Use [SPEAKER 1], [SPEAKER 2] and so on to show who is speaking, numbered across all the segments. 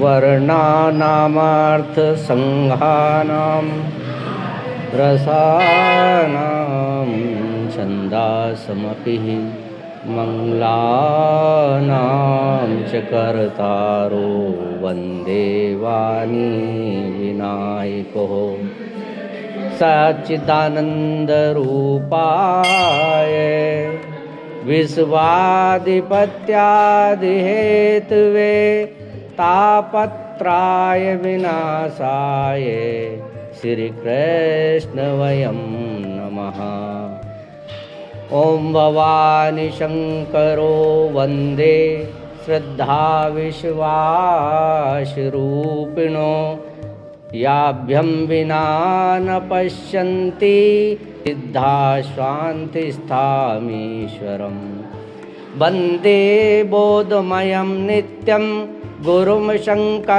[SPEAKER 1] वर्णानामर्थसंघानां रसानां छन्दासमपि मंगलानां च कर्तारो वन्दे वाणी विनायको सच्चिदानन्दरूपाय विश्वाधिपत्यादिहेतवे तापत्राय विनाशाय श्रीकृष्ण वयं नमः। ओम भवानी शंकरो वंदे श्रद्धा विश्वासरूपिणो याभ्यं विना न पश्यन्ति सिद्धा शान्तिस्थामीश्वरम् वन्दे बोधमयं नित्यं गुरुं शङ्कररूपिणीं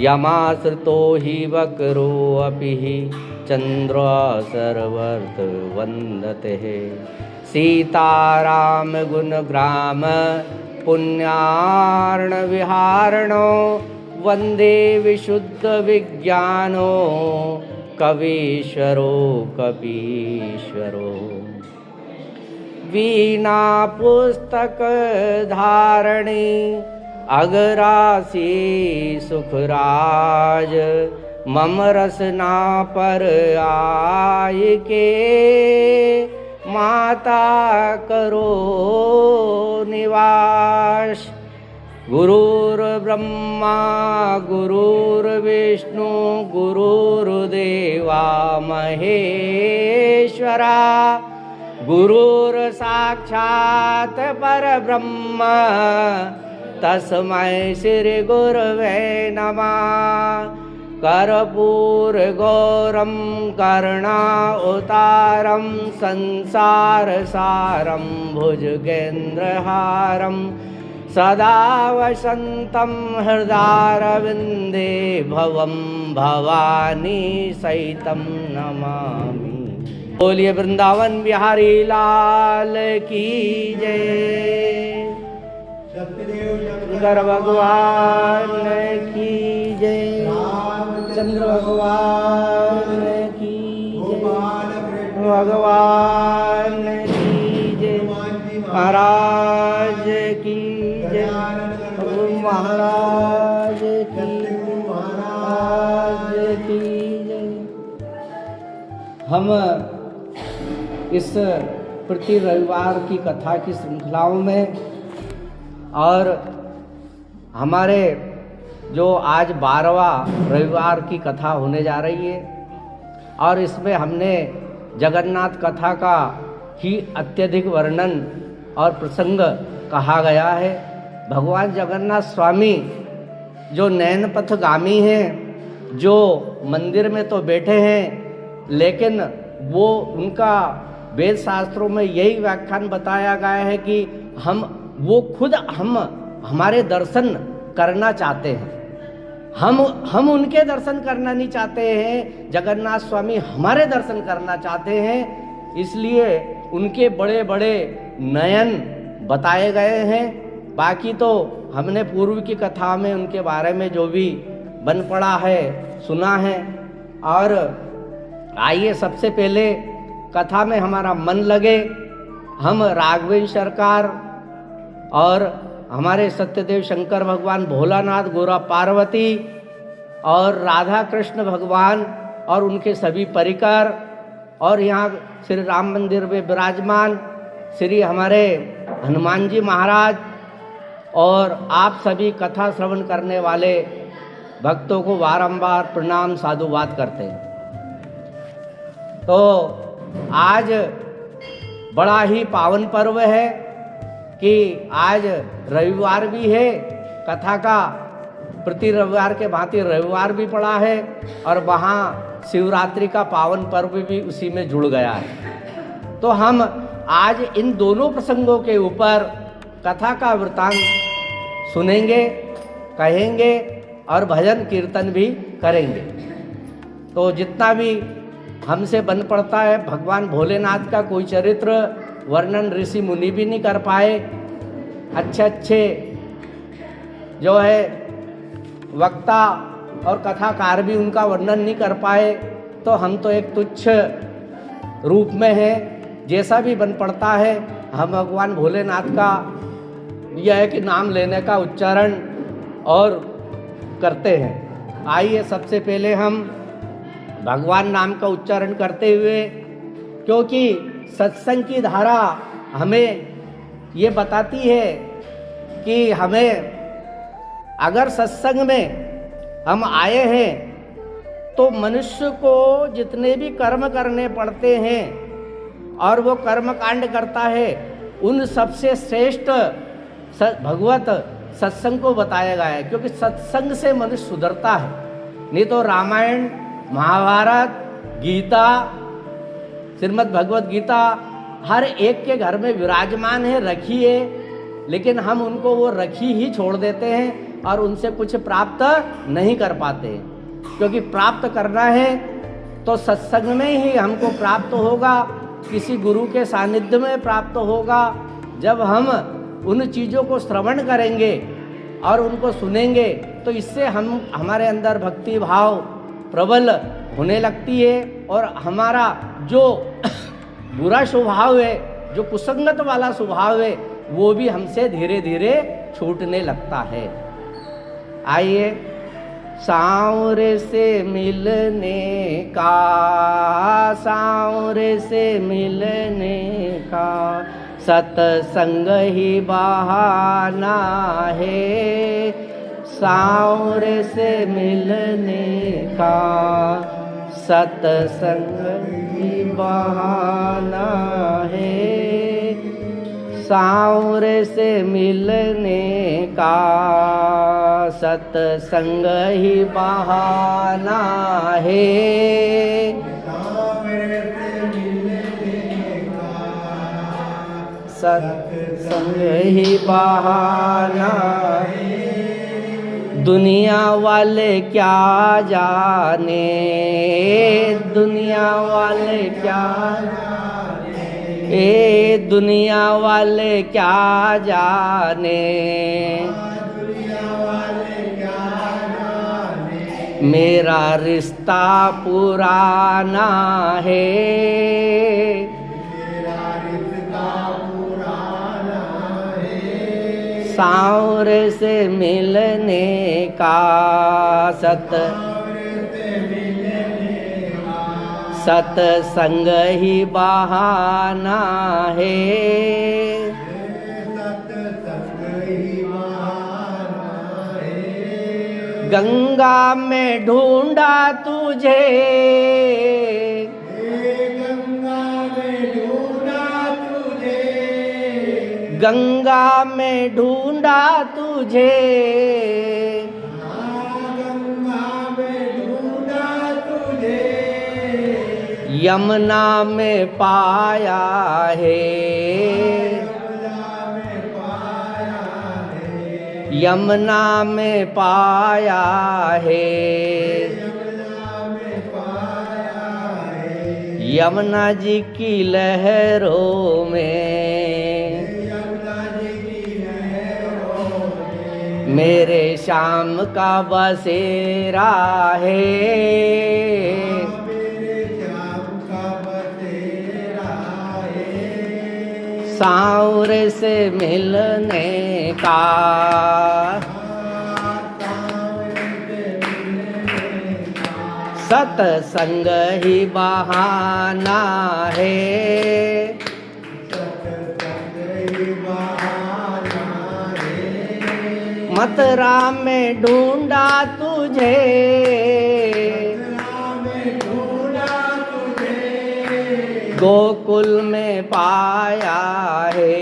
[SPEAKER 1] यमाश्रितो हि वक्रोऽपि चन्द्रो सर्वर्थवन्दते सीताराम गुणग्राम पुण्यार्णविहारणो वन्दे विशुद्धविज्ञानो कवीश्वरो कपीश्वरो वीणा पुस्तकधारिणी अगरासी सुखराज मम रसना पर आय के माता करो निवास। गुरुर्ब्रह्मा गुरुर्विष्णु गुरुर्देवा महेश्वरा गुरुर्साक्षात् परब्रह्म तस्मै श्री गुरवे नमः। कर्पूरगौरं करुणावतारं संसारसारं भुजगेन्द्रहारं सदा वसन्तं हृदयारविन्दे भवं भवानी सहितं नमामि। बोलिए वृंदावन बिहारी लाल की जय। शंकर भगवान की जय। चंद्र भगवान की जय। भगवान की जय। महाराज की जय। महाराज की जय। हम इस प्रति रविवार की कथा की श्रृंखलाओं में और हमारे जो आज 12वां रविवार की कथा होने जा रही है और इसमें हमने जगन्नाथ कथा का ही अत्यधिक वर्णन और प्रसंग कहा गया है। भगवान जगन्नाथ स्वामी जो नयन पथगामी हैं, जो मंदिर में तो बैठे हैं लेकिन वो उनका वेद शास्त्रों में यही व्याख्यान बताया गया है कि वो खुद हमारे दर्शन करना चाहते हैं। हम उनके दर्शन करना नहीं चाहते हैं, जगन्नाथ स्वामी हमारे दर्शन करना चाहते हैं। इसलिए उनके बड़े बड़े नयन बताए गए हैं। बाकी तो हमने पूर्व की कथा में उनके बारे में जो भी बन पड़ा है सुना है। और आइए सबसे पहले कथा में हमारा मन लगे। हम राघवेंद्र सरकार और हमारे सत्यदेव शंकर भगवान भोलानाथ गोरा पार्वती और राधा कृष्ण भगवान और उनके सभी परिकर और यहाँ श्री राम मंदिर में विराजमान श्री हमारे हनुमान जी महाराज और आप सभी कथा श्रवण करने वाले भक्तों को बारंबार प्रणाम साधुवाद करते हैं। तो आज बड़ा ही पावन पर्व है कि आज रविवार भी है। कथा का प्रति रविवार के भांति रविवार भी पड़ा है और वहाँ शिवरात्रि का पावन पर्व भी उसी में जुड़ गया है। तो हम आज इन दोनों प्रसंगों के ऊपर कथा का वृतांत सुनेंगे, कहेंगे और भजन कीर्तन भी करेंगे। तो जितना भी हमसे बन पड़ता है, भगवान भोलेनाथ का कोई चरित्र वर्णन ऋषि मुनि भी नहीं कर पाए। अच्छे अच्छे जो है वक्ता और कथाकार भी उनका वर्णन नहीं कर पाए, तो हम तो एक तुच्छ रूप में हैं। जैसा भी बन पड़ता है हम भगवान भोलेनाथ का यह है कि नाम लेने का उच्चारण और करते हैं। आइए सबसे पहले हम भगवान नाम का उच्चारण करते हुए, क्योंकि सत्संग की धारा हमें ये बताती है कि हमें अगर सत्संग में हम आए हैं तो मनुष्य को जितने भी कर्म करने पड़ते हैं और वो कर्म कांड करता है, उन सबसे श्रेष्ठ भगवत सत्संग को बताया गया है। क्योंकि सत्संग से मनुष्य सुधरता है। नहीं तो रामायण, महाभारत, गीता, श्रीमद् भगवत गीता हर एक के घर में विराजमान है, रखी है, लेकिन हम उनको वो रखी ही छोड़ देते हैं और उनसे कुछ प्राप्त नहीं कर पाते। क्योंकि प्राप्त करना है तो सत्संग में ही हमको प्राप्त होगा, किसी गुरु के सानिध्य में प्राप्त होगा। जब हम उन चीज़ों को श्रवण करेंगे और उनको सुनेंगे तो इससे हमारे अंदर भक्ति भाव प्रबल होने लगती है और हमारा जो बुरा स्वभाव है, जो कुसंगत वाला स्वभाव है, वो भी हमसे धीरे धीरे छूटने लगता है। आइए, सांवरे से मिलने का, सांवरे से मिलने का सत्संग ही बहाना है। सांवरे से मिलने का सत्संग ही बहाना है। सांवरे से मिलने का सत्संग ही बहाना है। सत्संग ही बहाना है। दुनिया वाले क्या जाने, दुनिया वाले क्या जाने, दुनिया वाले क्या जाने, मेरा रिश्ता पुराना है। सांवरे से मिलने का सत्संग ही बहाना है। गंगा में ढूंढा तुझे, गंगा में ढूंढा तुझे, गंगा में ढूंढा तुझे, यमुना में पाया है, यमुना में पाया है, यमुना जी की लहरों में मेरे श्याम का बसेरा है। सांवरे से मिलने का सत्संग ही बहाना है। मथुरा में ढूंढा तुझे, गोकुल में पाया है,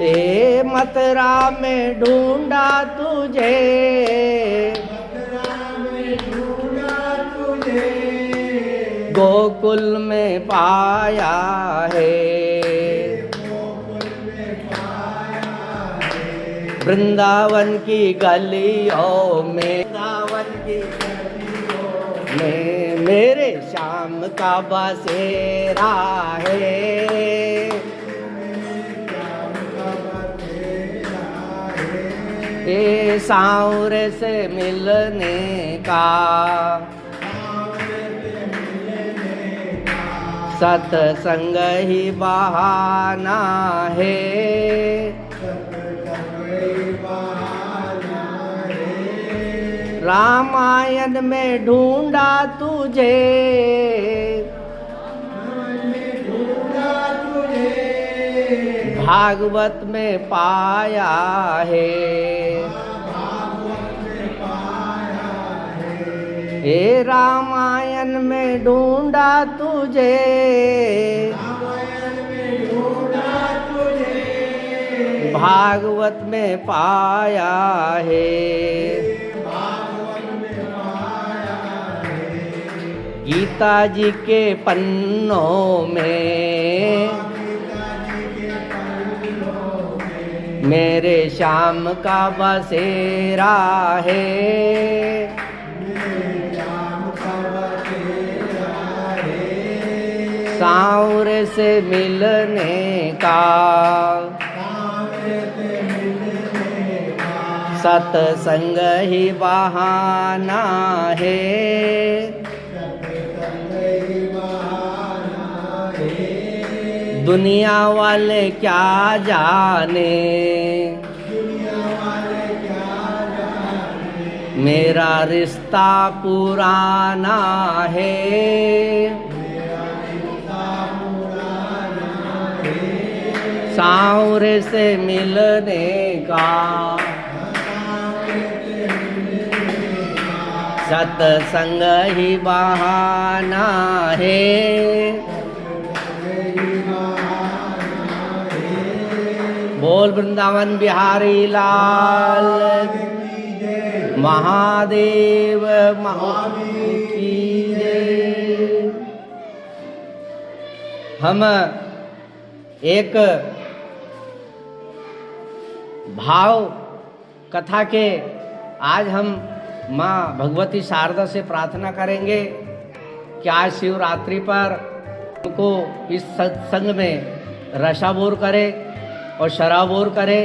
[SPEAKER 1] ए मथुरा में ढूंढा तुझे, गोकुल में पाया है। वृंदावन की गलियों में, वृंदावन की गलियों में मेरे श्याम का बसेरा है। ये सांवरे से मिलने का सत्संग ही बहाना है। रामायण में ढूंढा तुझे, भागवत में पाया है। हे रामायण में ढूंढा तुझे, भागवत में पाया है। गीता जी के पन्नों में मेरे श्याम का बसेरा है। सांवरे से मिलने का सत्संग ही बहाना है। दुनिया वाले क्या जाने, मेरा रिश्ता पुराना है। सांवरे से मिलने का सत्संग ही बहाना है। बोल वृंदावन बिहारी लाल महादेव की जय। हम एक भाव कथा के आज हम माँ भगवती शारदा से प्रार्थना करेंगे कि आज शिवरात्रि पर उनको इस सत्संग में रसाबोर करे और शराबोर करे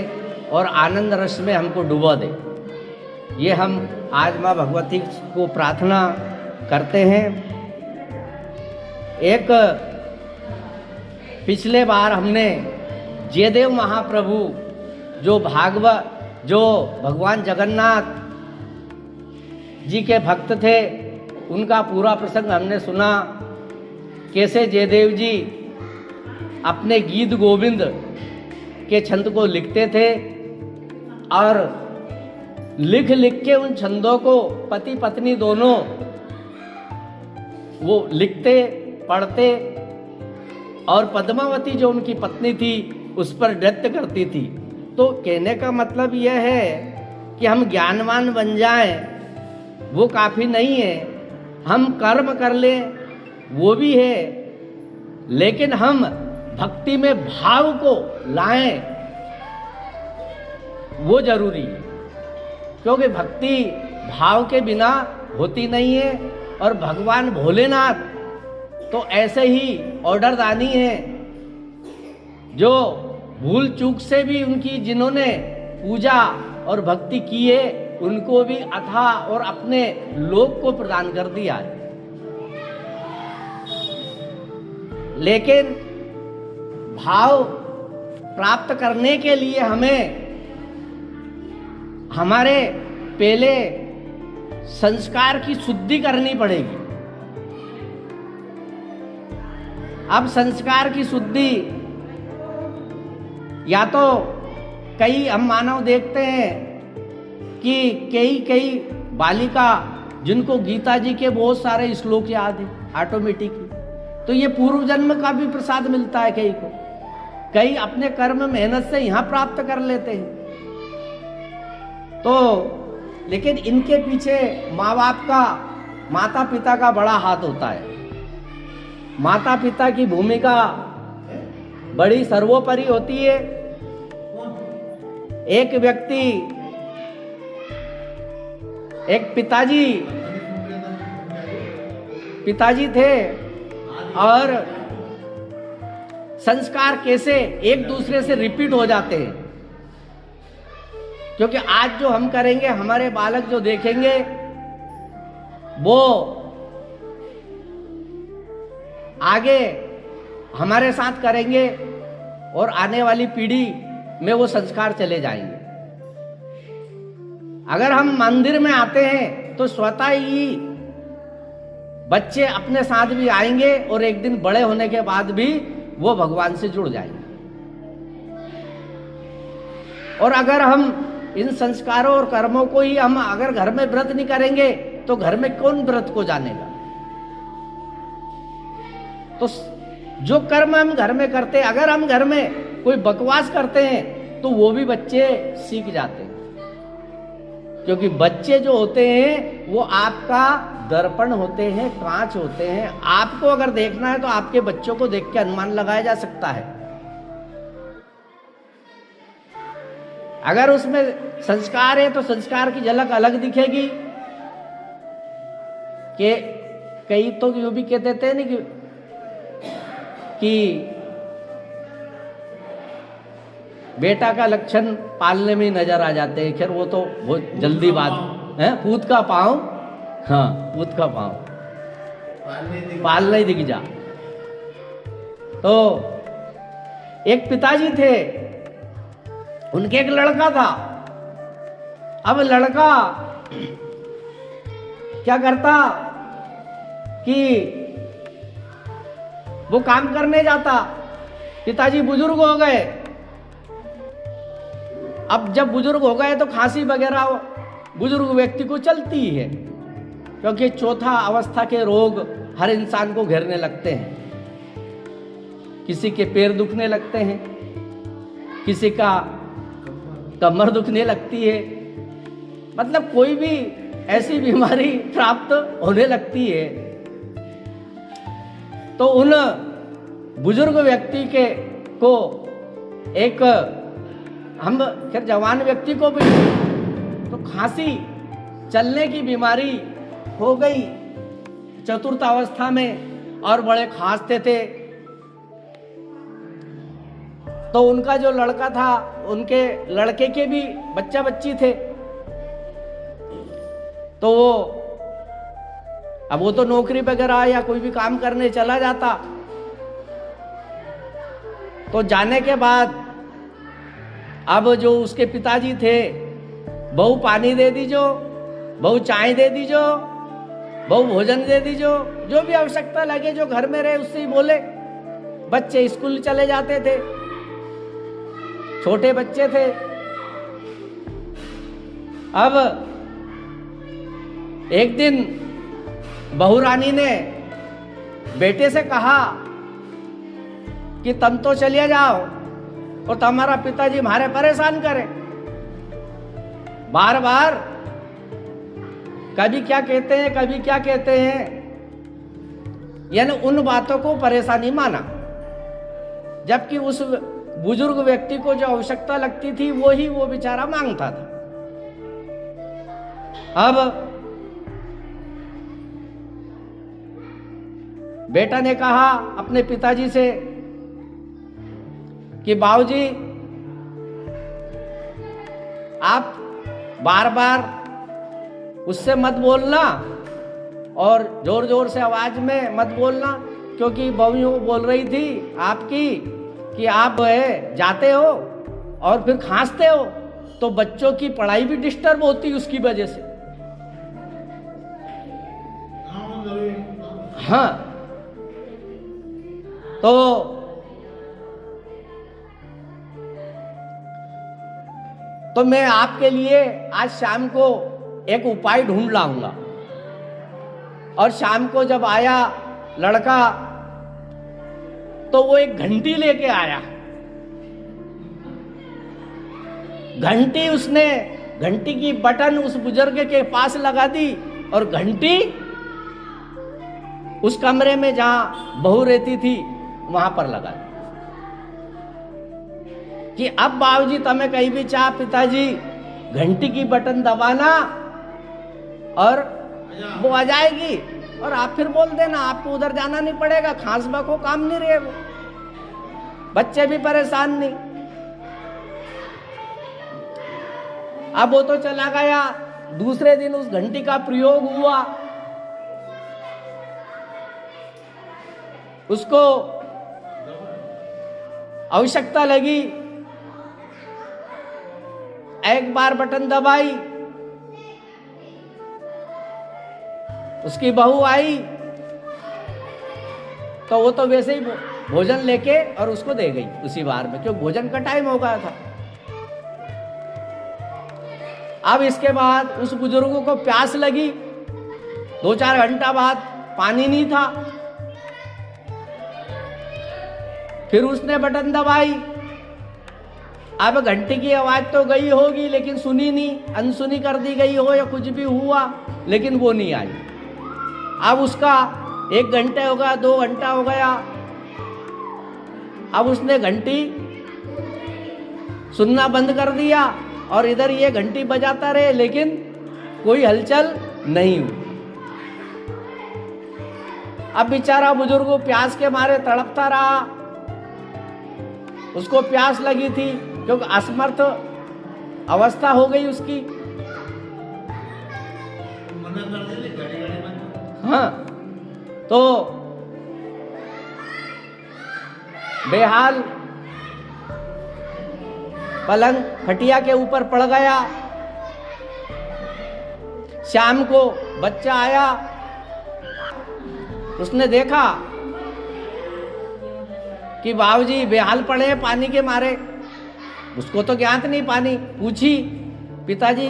[SPEAKER 1] और आनंद रस में हमको डुबा दे। ये हम आज माँ भगवती को प्रार्थना करते हैं। एक पिछले बार हमने जयदेव महाप्रभु जो भगवान जगन्नाथ जी के भक्त थे, उनका पूरा प्रसंग हमने सुना। कैसे जयदेव जी अपने गीत गोविंद के छंद को लिखते थे और लिख के उन छंदों को पति पत्नी दोनों वो लिखते पढ़ते और पद्मावती जो उनकी पत्नी थी उस पर नृत्य करती थी। तो कहने का मतलब यह है कि हम ज्ञानवान बन जाएं वो काफ़ी नहीं है, हम कर्म कर लें वो भी है, लेकिन हम भक्ति में भाव को लाएं वो जरूरी है। क्योंकि भक्ति भाव के बिना होती नहीं है। और भगवान भोलेनाथ तो ऐसे ही ऑर्डर दानी है जो भूल चूक से भी उनकी जिन्होंने पूजा और भक्ति की है उनको भी अथा और अपने लोक को प्रदान कर दिया है। लेकिन भाव प्राप्त करने के लिए हमें हमारे पहले संस्कार की शुद्धि करनी पड़ेगी। अब संस्कार की शुद्धि या तो कई हम मानव देखते हैं कि कई बालिका जिनको गीता जी के बहुत सारे श्लोक याद है ऑटोमेटिकली, तो ये पूर्व जन्म का भी प्रसाद मिलता है कई को। कई अपने कर्म मेहनत से यहाँ प्राप्त कर लेते हैं। तो लेकिन इनके पीछे माँ बाप का, माता पिता का बड़ा हाथ होता है। माता पिता की भूमिका बड़ी सर्वोपरि होती है। एक व्यक्ति, एक पिताजी थे और संस्कार कैसे एक दूसरे से रिपीट हो जाते हैं। क्योंकि आज जो हम करेंगे, हमारे बालक जो देखेंगे वो आगे हमारे साथ करेंगे और आने वाली पीढ़ी में वो संस्कार चले जाएंगे। अगर हम मंदिर में आते हैं तो स्वतः ही बच्चे अपने साथ भी आएंगे और एक दिन बड़े होने के बाद भी वो भगवान से जुड़ जाएंगे। और अगर हम इन संस्कारों और कर्मों को ही हम अगर घर में व्रत नहीं करेंगे तो घर में कौन व्रत को जानेगा। तो जो कर्म हम घर में करते हैं, अगर हम घर में कोई बकवास करते हैं तो वो भी बच्चे सीख जाते हैं, क्योंकि बच्चे जो होते हैं वो आपका दर्पण होते हैं, कांच होते हैं। आपको अगर देखना है तो आपके बच्चों को देख के अनुमान लगाया जा सकता है। अगर उसमें संस्कार है तो संस्कार की झलक अलग दिखेगी। कि कई तो यूं भी कह देते हैं ना कि बेटा का लक्षण पालने में नजर आ जाते हैं। खैर वो तो बहुत जल्दी बात है। पूत का पांव, हाँ पूत का पांव पालने दिख जा। तो एक पिताजी थे, उनके एक लड़का था। अब लड़का क्या करता कि वो काम करने जाता। पिताजी बुजुर्ग हो गए। अब जब बुजुर्ग हो गए तो खांसी वगैरह बुजुर्ग व्यक्ति को चलती ही है, क्योंकि चौथा अवस्था के रोग हर इंसान को घेरने लगते हैं। किसी के पैर दुखने लगते हैं, किसी का कमर दुखने लगती है, मतलब कोई भी ऐसी बीमारी प्राप्त होने लगती है। तो उन बुजुर्ग व्यक्ति के को एक हम खैर जवान व्यक्ति को भी तो खांसी चलने की बीमारी हो गई चतुर्थ अवस्था में, और बड़े खांसते थे। तो उनका जो लड़का था, उनके लड़के के भी बच्चा बच्ची थे। तो अब वो तो नौकरी वगैरह या कोई भी काम करने चला जाता। तो जाने के बाद अब जो उसके पिताजी थे, बहू पानी दे दीजो, बहू चाय दे दीजो, बहू भोजन दे दीजो, जो भी आवश्यकता लगे जो घर में रहे उससे ही बोले। बच्चे स्कूल चले जाते थे, छोटे बच्चे थे। अब एक दिन बहू रानी ने बेटे से कहा कि तुम तो चले जाओ और तुम्हारा पिताजी हमारे परेशान करे। बार बार कभी क्या कहते हैं, कभी क्या कहते हैं, यानी उन बातों को परेशानी माना। जबकि उस बुजुर्ग व्यक्ति को जो आवश्यकता लगती थी वो ही वो बेचारा मांगता था। अब बेटा ने कहा अपने पिताजी से कि बाबूजी आप बार बार उससे मत बोलना और जोर जोर से आवाज में मत बोलना, क्योंकि बहू बोल रही थी आपकी कि आप जाते हो और फिर खांसते हो तो बच्चों की पढ़ाई भी डिस्टर्ब होती उसकी वजह से। हाँ, तो मैं आपके लिए आज शाम को एक उपाय ढूंढ लाऊंगा। और शाम को जब आया लड़का तो वो एक घंटी लेके आया। घंटी उसने घंटी की बटन उस बुजुर्ग के पास लगा दी और घंटी उस कमरे में जहां बहू रहती थी वहां पर लगा दी कि अब बाबूजी तुम्हें कहीं भी चाह पिताजी घंटी की बटन दबाना और वो आ जाएगी और आप फिर बोल देना, आपको उधर जाना नहीं पड़ेगा, खांसबा को काम नहीं रहेगा, बच्चे भी परेशान नहीं। अब वो तो चला गया। दूसरे दिन उस घंटी का प्रयोग हुआ, उसको आवश्यकता लगी, एक बार बटन दबाई, उसकी बहू आई तो वो तो वैसे ही भोजन लेके और उसको दे गई उसी बार में, क्योंकि भोजन का टाइम हो गया था। अब इसके बाद उस बुजुर्ग को प्यास लगी, 2-4 घंटा बाद पानी नहीं था, फिर उसने बटन दबाई। अब घंटी की आवाज तो गई होगी लेकिन सुनी नहीं, अनसुनी कर दी गई हो या कुछ भी हुआ, लेकिन वो नहीं आई। अब उसका 1 घंटे हो गया, 2 घंटा हो गया, अब उसने घंटी सुनना बंद कर दिया और इधर ये घंटी बजाता रहे लेकिन कोई हलचल नहीं हुई। अब बेचारा बुजुर्ग प्यास के मारे तड़पता रहा, उसको प्यास लगी थी क्योंकि असमर्थ अवस्था हो गई उसकी। हाँ, तो बेहाल पलंग खटिया के ऊपर पड़ गया। शाम को बच्चा आया, उसने देखा कि बाबूजी बेहाल पड़े हैं पानी के मारे। उसको तो ज्ञात नहीं पानी, पूछी पिताजी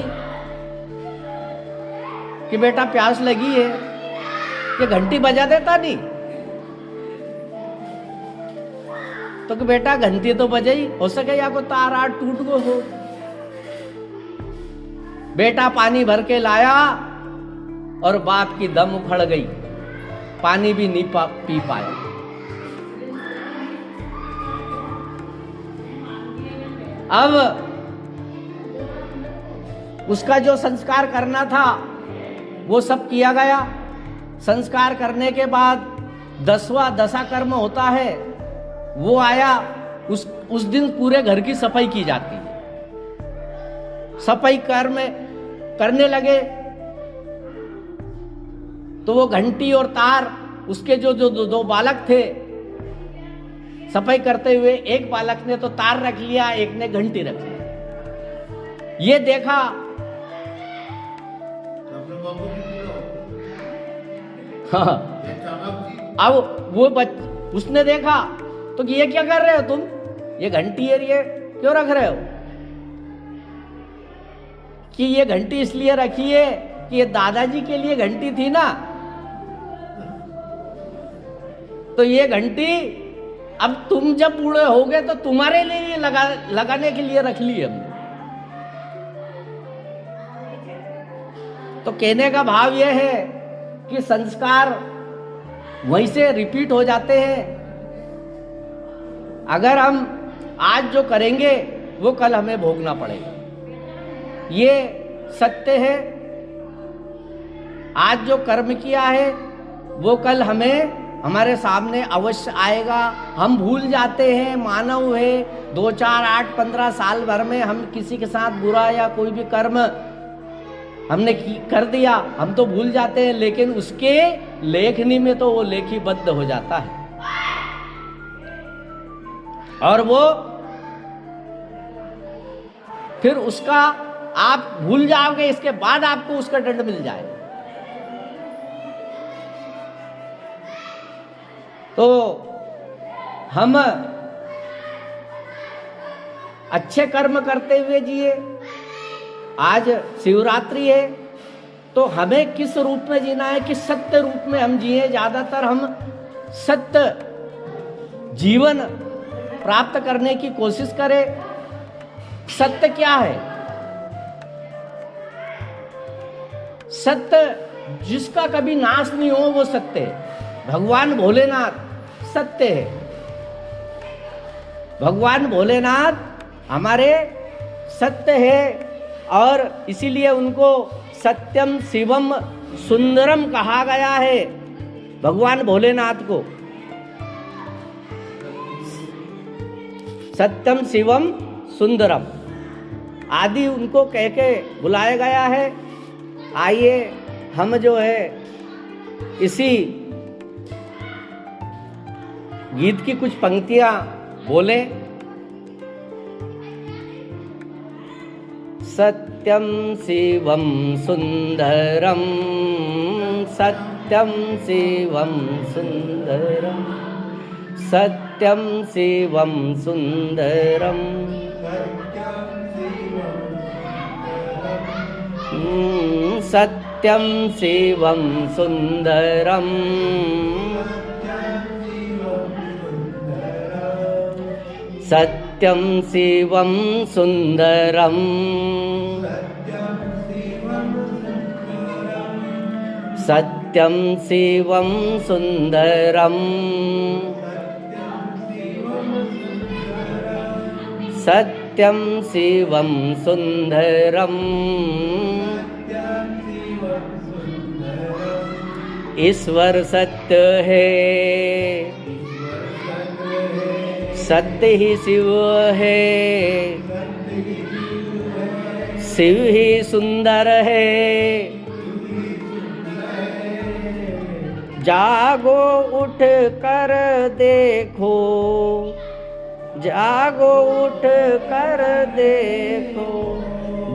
[SPEAKER 1] कि बेटा प्यास लगी है, कि घंटी बजा देता नहीं? तो कि बेटा घंटी तो बजाई, हो सके या को तार आर टूट गो हो। बेटा पानी भर के लाया और बाप की दम उखड़ गई, पानी भी नहीं पी पाया। अब उसका जो संस्कार करना था वो सब किया गया। संस्कार करने के बाद 10वां दशा कर्म होता है, वो आया। उस दिन पूरे घर की सफाई की जाती है। सफाई कर्म करने लगे तो वो घंटी और तार, उसके जो दो बालक थे, सफाई करते हुए एक बालक ने तो तार रख लिया, एक ने घंटी रख लिया। ये देखा हाँ, अब वो उसने देखा तो कि ये क्या कर रहे हो तुम, ये घंटी है, ये क्यों रख रहे हो? कि ये घंटी इसलिए रखी है कि ये दादाजी के लिए घंटी थी ना, तो ये घंटी अब तुम जब बूढ़े हो गए तो तुम्हारे लिए लगाने के लिए रख ली हमने। तो कहने का भाव यह है कि संस्कार वहीं से रिपीट हो जाते हैं। अगर हम आज जो करेंगे वो कल हमें भोगना पड़ेगा, ये सत्य है। आज जो कर्म किया है वो कल हमें हमारे सामने अवश्य आएगा। हम भूल जाते हैं, मानव है, 2, 4, 8, 15 साल भर में हम किसी के साथ बुरा या कोई भी कर्म हमने कर दिया, हम तो भूल जाते हैं, लेकिन उसके लेखनी में तो वो लेखीबद्ध हो जाता है और वो फिर उसका आप भूल जाओगे, इसके बाद आपको उसका दंड मिल जाएगा। तो हम अच्छे कर्म करते हुए जिए। आज शिवरात्रि है तो हमें किस रूप में जीना है, किस सत्य रूप में हम जिए। ज्यादातर हम सत्य जीवन प्राप्त करने की कोशिश करें। सत्य क्या है? सत्य जिसका कभी नाश नहीं हो वो सत्य है। भगवान भोलेनाथ सत्य है। भगवान भोलेनाथ हमारे सत्य है और इसीलिए उनको सत्यम शिवम सुंदरम कहा गया है। भगवान भोलेनाथ को सत्यम शिवम सुंदरम। आदि उनको कह के बुलाया गया है। आइए हम जो है इसी गीत की कुछ पंक्तियां बोले। सत्यम शिवम सुंदरम, सत्यम शिवम सुंदरम, सत्यम शिवम सुंदरम, सत्यम शिवम सुंदरम, सत्यम शिवम सुंदरम, सत्यम शिवम सुंदरम, सत्यम शिवम सुंदरम, ईश्वर सत्य है, सत्य ही शिव है, शिव ही सुंदर है। जागो उठ कर देखो, जागो उठ कर देखो,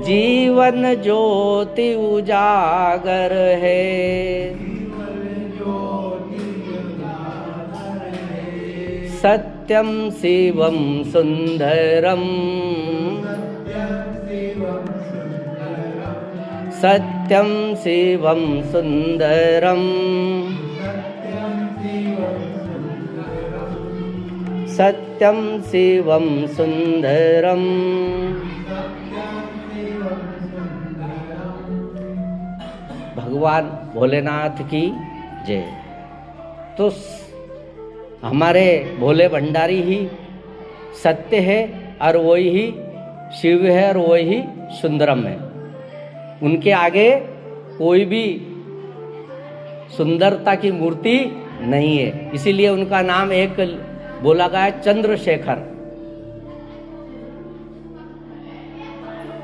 [SPEAKER 1] जीवन ज्योति उजागर है। सत्यम शिवम सुंदरम, सत्यम शिवम सुंदरम, सत्यम शिवम सुंदरम। भगवान भोलेनाथ की जय। तो हमारे भोले भंडारी ही सत्य है और वही ही शिव है और वही ही सुंदरम है। उनके आगे कोई भी सुंदरता की मूर्ति नहीं है, इसीलिए उनका नाम एक बोला गया है चंद्रशेखर,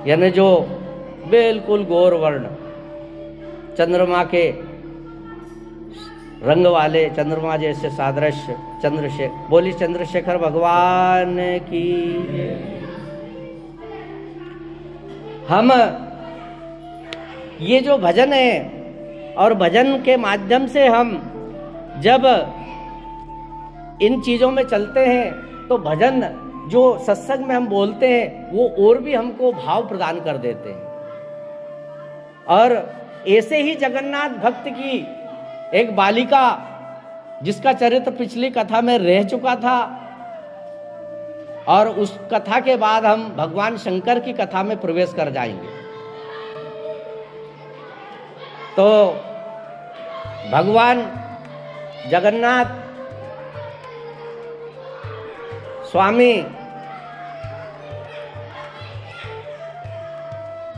[SPEAKER 1] यानी जो बिल्कुल गौर वर्ण, चंद्रमा के रंग वाले, चंद्रमा जैसे सादृश्य चंद्रशेखर। बोली चंद्रशेखर भगवान की। हम ये जो भजन है और भजन के माध्यम से हम जब इन चीजों में चलते हैं तो भजन जो सत्संग में हम बोलते हैं वो और भी हमको भाव प्रदान कर देते हैं। और ऐसे ही जगन्नाथ भक्त की एक बालिका जिसका चरित्र पिछली कथा में रह चुका था, और उस कथा के बाद हम भगवान शंकर की कथा में प्रवेश कर जाएंगे। तो भगवान जगन्नाथ स्वामी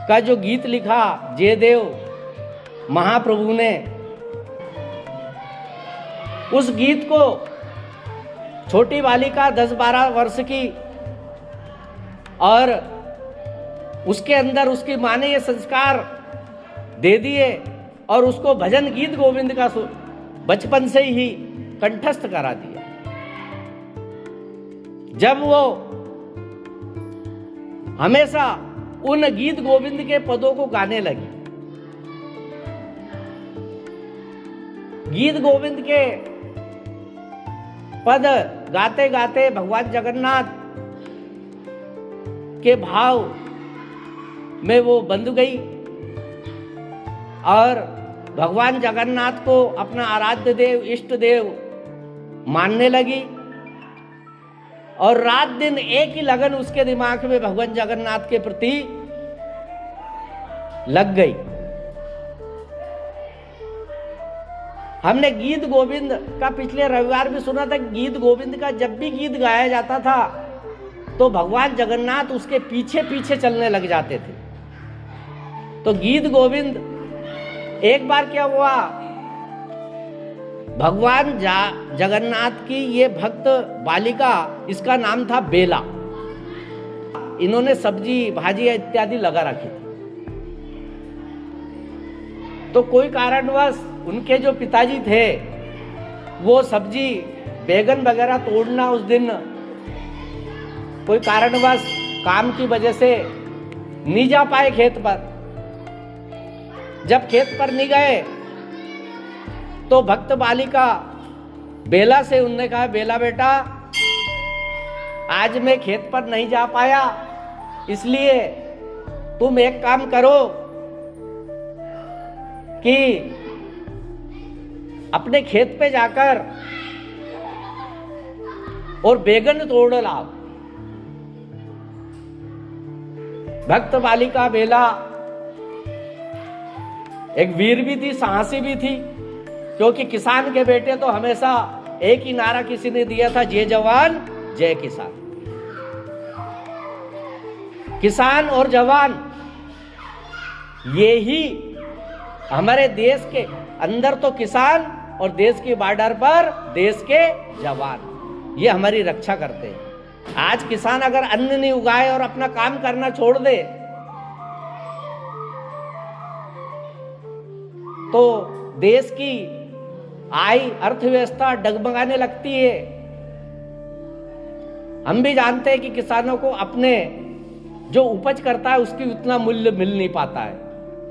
[SPEAKER 1] का जो गीत लिखा जयदेव महाप्रभु ने, उस गीत को छोटी बालिका 10-12 वर्ष की, और उसके अंदर उसकी माँ ने ये संस्कार दे दिए और उसको भजन गीत गोविंद का बचपन से ही कंठस्थ करा दिया। जब वो हमेशा उन गीत गोविंद के पदों को गाने लगी, गीत गोविंद के पद गाते गाते भगवान जगन्नाथ के भाव में वो बंध गई और भगवान जगन्नाथ को अपना आराध्य देव, इष्ट देव मानने लगी। और रात दिन एक ही लगन उसके दिमाग में भगवान जगन्नाथ के प्रति लग गई। हमने गीत गोविंद का पिछले रविवार भी सुना था। गीत गोविंद का जब भी गीत गाया जाता था तो भगवान जगन्नाथ उसके पीछे पीछे चलने लग जाते थे। तो गीत गोविंद, एक बार क्या हुआ, भगवान जगन्नाथ की ये भक्त बालिका, इसका नाम था बेला। इन्होंने सब्जी भाजी इत्यादि लगा रखी थी। तो कोई कारणवश उनके जो पिताजी थे वो सब्जी बैगन वगैरह तोड़ना उस दिन कोई कारणवश काम की वजह से नहीं जा पाए खेत पर। जब खेत पर नहीं गए तो भक्त बालिका बेला से उनने कहा, बेला बेटा आज मैं खेत पर नहीं जा पाया, इसलिए तुम एक काम करो कि अपने खेत पे जाकर और बैगन तोड़ लाओ। भक्त बालिका बेला एक वीर भी थी, साहसी भी थी, क्योंकि किसान के बेटे तो हमेशा एक ही नारा किसी ने दिया था, जय जवान जय किसान। किसान और जवान ये ही हमारे देश के अंदर तो किसान और देश की बॉर्डर पर देश के जवान, ये हमारी रक्षा करते हैं। आज किसान अगर अन्न नहीं उगाए और अपना काम करना छोड़ दे तो देश की आय अर्थव्यवस्था डगमगाने लगती है। हम भी जानते हैं कि किसानों को अपने जो उपज करता है उसकी उतना मूल्य मिल नहीं पाता है,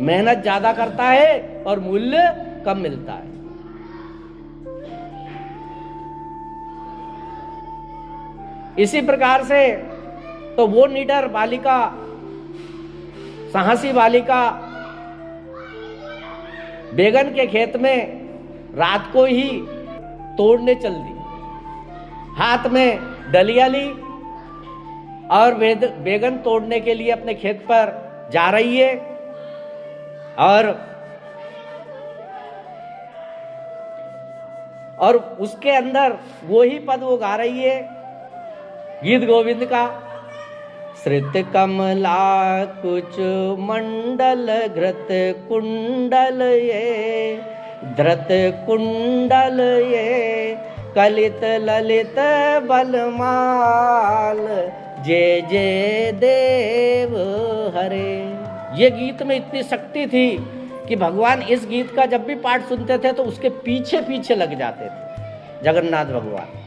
[SPEAKER 1] मेहनत ज्यादा करता है और मूल्य कम मिलता है। इसी प्रकार से तो वो निडर बालिका, साहसी बालिका बैगन के खेत में रात को ही तोड़ने चल दी। हाथ में डलिया ली और बैगन तोड़ने के लिए अपने खेत पर जा रही है। और उसके अंदर वो ही पद वो गा रही है गीत गोविंद का, श्रित कमला कुच मंडल घृत कुंडल ये, धृत कुंडल ये, कलित ललित बलमाल, जय जय देव हरे। ये गीत में इतनी शक्ति थी कि भगवान इस गीत का जब भी पाठ सुनते थे तो उसके पीछे पीछे लग जाते थे जगन्नाथ भगवान।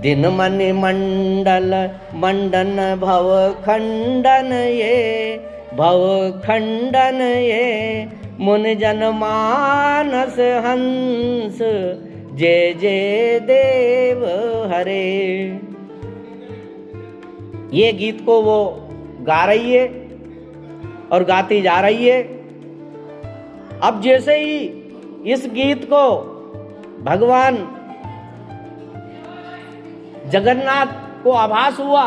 [SPEAKER 1] दिन मनि मंडल मंडन भव खंडन ये, भव खंडन ये, मुन जन मानस हंस, जय जय देव हरे। ये गीत को वो गा रही है और गाती जा रही है। अब जैसे ही इस गीत को भगवान जगन्नाथ को आभास हुआ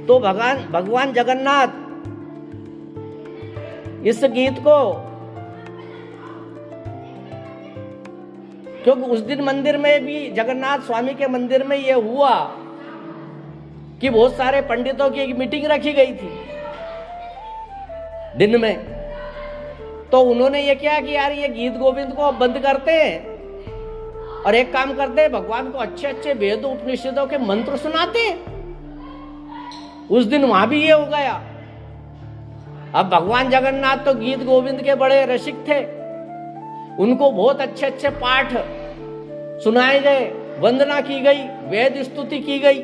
[SPEAKER 1] तो भगवान जगन्नाथ इस गीत को, क्योंकि उस दिन मंदिर में भी जगन्नाथ स्वामी के मंदिर में यह हुआ कि बहुत सारे पंडितों की एक मीटिंग रखी गई थी दिन में। तो उन्होंने ये किया कि यार ये गीत गोविंद को बंद करते हैं और एक काम करते हैं, भगवान को अच्छे अच्छे वेद उपनिषदों के मंत्र सुनाते हैं। उस दिन वहां भी ये हो गया। अब भगवान जगन्नाथ तो गीत गोविंद के बड़े रसिक थे, उनको बहुत अच्छे अच्छे पाठ सुनाए गए, वंदना की गई, वेद स्तुति की गई।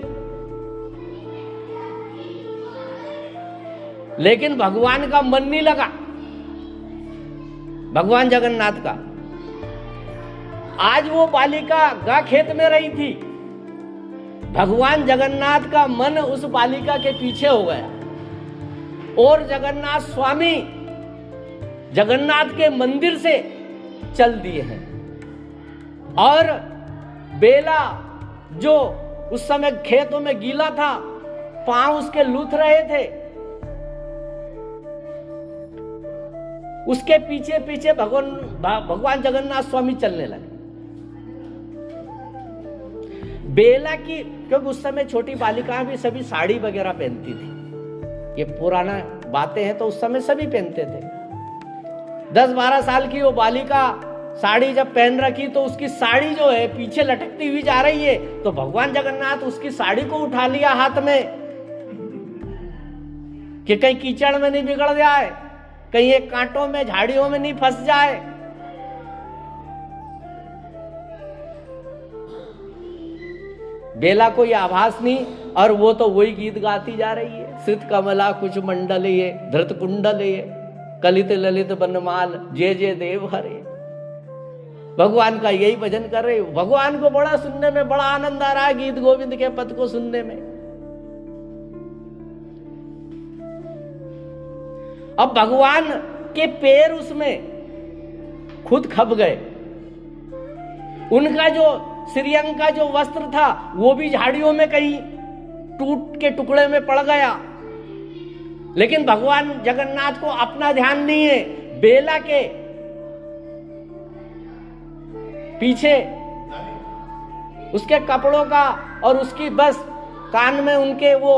[SPEAKER 1] लेकिन भगवान का मन नहीं लगा, भगवान जगन्नाथ का। आज वो बालिका गा खेत में रही थी, भगवान जगन्नाथ का मन उस बालिका के पीछे हो गया और जगन्नाथ स्वामी जगन्नाथ के मंदिर से चल दिए हैं। और बेला जो उस समय खेतों में गीला था, पांव उसके लूथ रहे थे, उसके पीछे पीछे भगवान जगन्नाथ स्वामी चलने लगे। बेला की, क्योंकि उस समय छोटी बालिकाएं भी सभी साड़ी वगैरह पहनती थी, ये पुराना बातें हैं तो उस समय सभी पहनते थे। 10-12 साल की वो बालिका साड़ी जब पहन रखी तो उसकी साड़ी जो है पीछे लटकती हुई जा रही है, तो भगवान जगन्नाथ उसकी साड़ी को उठा लिया हाथ में कि कहीं कीचड़ में नहीं बिगड़ जाए, कहीं एक कांटों में झाड़ियों में नहीं फंस जाए। बेला कोई आभास नहीं, और वो तो वही गीत गाती जा रही है। सित कमला कुछ मंडल ये धृत कुंडल ये कलित ललित बनमाल जे जे देव हरे। भगवान का यही भजन कर रहे हो। भगवान को बड़ा सुनने में बड़ा आनंद आ रहा है, गीत गोविंद के पद को सुनने में। अब भगवान के पैर उसमें खुद खप गए। उनका जो श्रीअंग का जो वस्त्र था वो भी झाड़ियों में कहीं टूट के टुकड़े में पड़ गया। लेकिन भगवान जगन्नाथ को अपना ध्यान नहीं है, बेला के पीछे उसके कपड़ों का और उसकी बस कान में उनके वो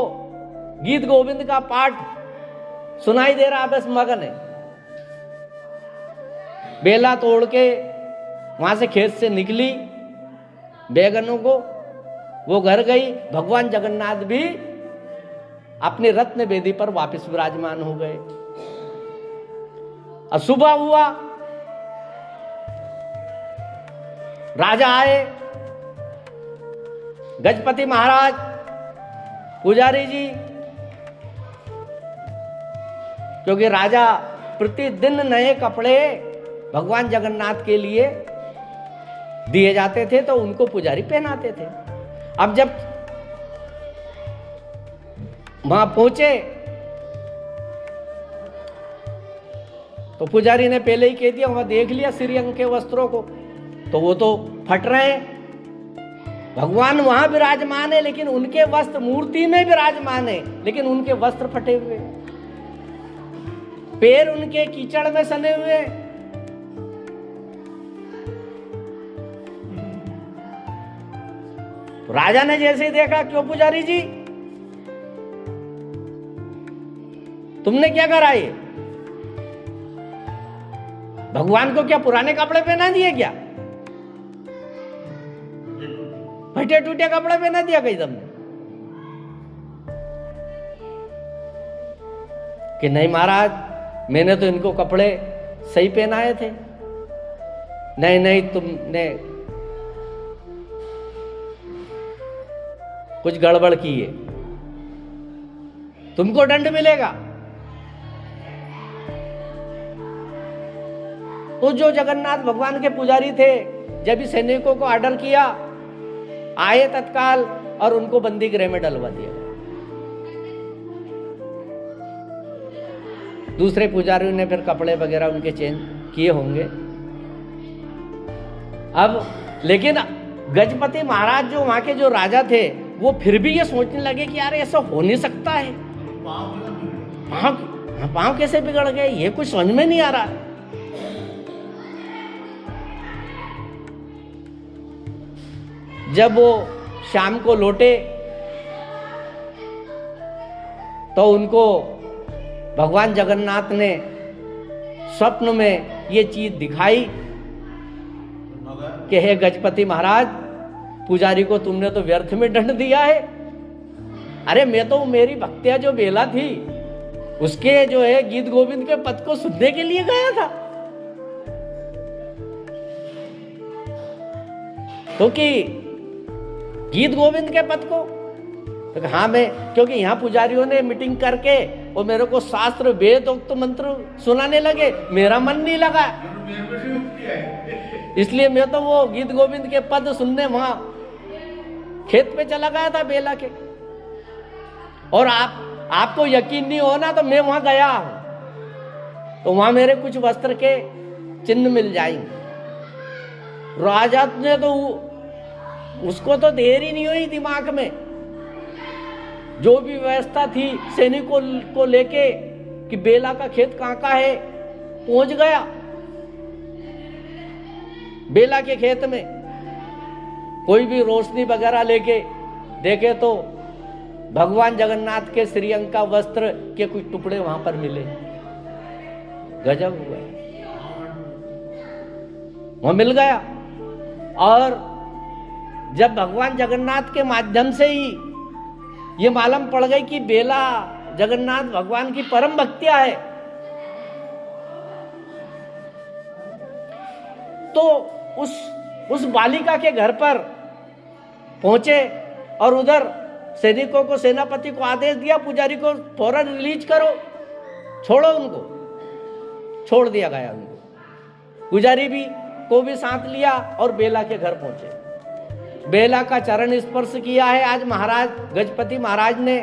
[SPEAKER 1] गीत गोविंद का पाठ सुनाई दे रहा, बस मगन है। बेला तोड़ के वहां से खेत से निकली बैगनों को, वो घर गई। भगवान जगन्नाथ भी अपने रत्न वेदी पर वापस विराजमान हो गए। अब सुबह हुआ, राजा आए, गजपति महाराज, पुजारी जी, क्योंकि राजा प्रतिदिन नए कपड़े भगवान जगन्नाथ के लिए दिए जाते थे तो उनको पुजारी पहनाते थे। अब जब वहां पहुंचे तो पुजारी ने पहले ही कह दिया, वहां देख लिया श्रीअंग के वस्त्रों को, तो वो तो फट रहे हैं। भगवान वहां विराजमान है लेकिन उनके वस्त्र मूर्ति में विराजमान है, लेकिन उनके वस्त्र फटे हुए, पैर उनके कीचड़ में सने हुए। तो राजा ने जैसे ही देखा, क्यों पुजारी जी तुमने क्या करा? ये भगवान को क्या पुराने कपड़े पहना दिए क्या? फटे टूटे कपड़े पहना दिया कहीं तुमने? कि नहीं महाराज, मैंने तो इनको कपड़े सही पहनाए थे। नहीं नहीं, तुमने कुछ गड़बड़ की है, तुमको दंड मिलेगा। तो जो जगन्नाथ भगवान के पुजारी थे, जब भी सैनिकों को ऑर्डर किया, आए तत्काल और उनको बंदी गृह में डलवा दिया। दूसरे पुजारियों ने फिर कपड़े वगैरह उनके चेंज किए होंगे। अब लेकिन गजपति महाराज जो वहां के जो राजा थे, वो फिर भी ये सोचने लगे कि यार ऐसा हो नहीं सकता है, पांव कैसे बिगड़ गए, ये कुछ समझ में नहीं आ रहा। जब वो शाम को लौटे तो उनको भगवान जगन्नाथ ने स्वप्न में ये चीज दिखाई कि हे गजपति महाराज, पुजारी को तुमने तो व्यर्थ में दंड दिया है। अरे मैं तो मेरी भक्तिया जो बेला थी उसके जो है गीत गोविंद के पद को सुनने के लिए गया था। तो कि गीत गोविंद के पद को तो हाँ, मैं क्योंकि यहाँ पुजारियों ने मीटिंग करके और मेरे को शास्त्र वेद उक्त मंत्र सुनाने लगे, मेरा मन नहीं लगा, इसलिए मैं तो वो गीत गोविंद के पद सुनने वहां खेत पे चला गया था बेला के। और आपको यकीन नहीं हो ना, तो मैं वहां गया हूं तो वहां मेरे कुछ वस्त्र के चिन्ह मिल जाएंगे। राजा ने तो उसको तो देर ही नहीं हुई दिमाग में, जो भी व्यवस्था थी सैनिकों को लेके कि बेला का खेत कहां का है, पहुंच गया बेला के खेत में। कोई भी रोशनी वगैरह लेके देखे तो भगवान जगन्नाथ के श्रीअंग का वस्त्र के कुछ टुकड़े वहां पर मिले। गजब हुआ, वहां मिल गया। और जब भगवान जगन्नाथ के माध्यम से ही ये मालूम पड़ गई कि बेला जगन्नाथ भगवान की परम भक्तियां है। तो उस बालिका के घर पर पहुंचे और उधर सैनिकों को, सेनापति को आदेश दिया, पुजारी को फौरन रिलीज करो, छोड़ो उनको। छोड़ दिया गया उनको। पुजारी भी को भी साथ लिया और बेला के घर पहुंचे। बेला का चरण स्पर्श किया है आज महाराज गजपति महाराज ने।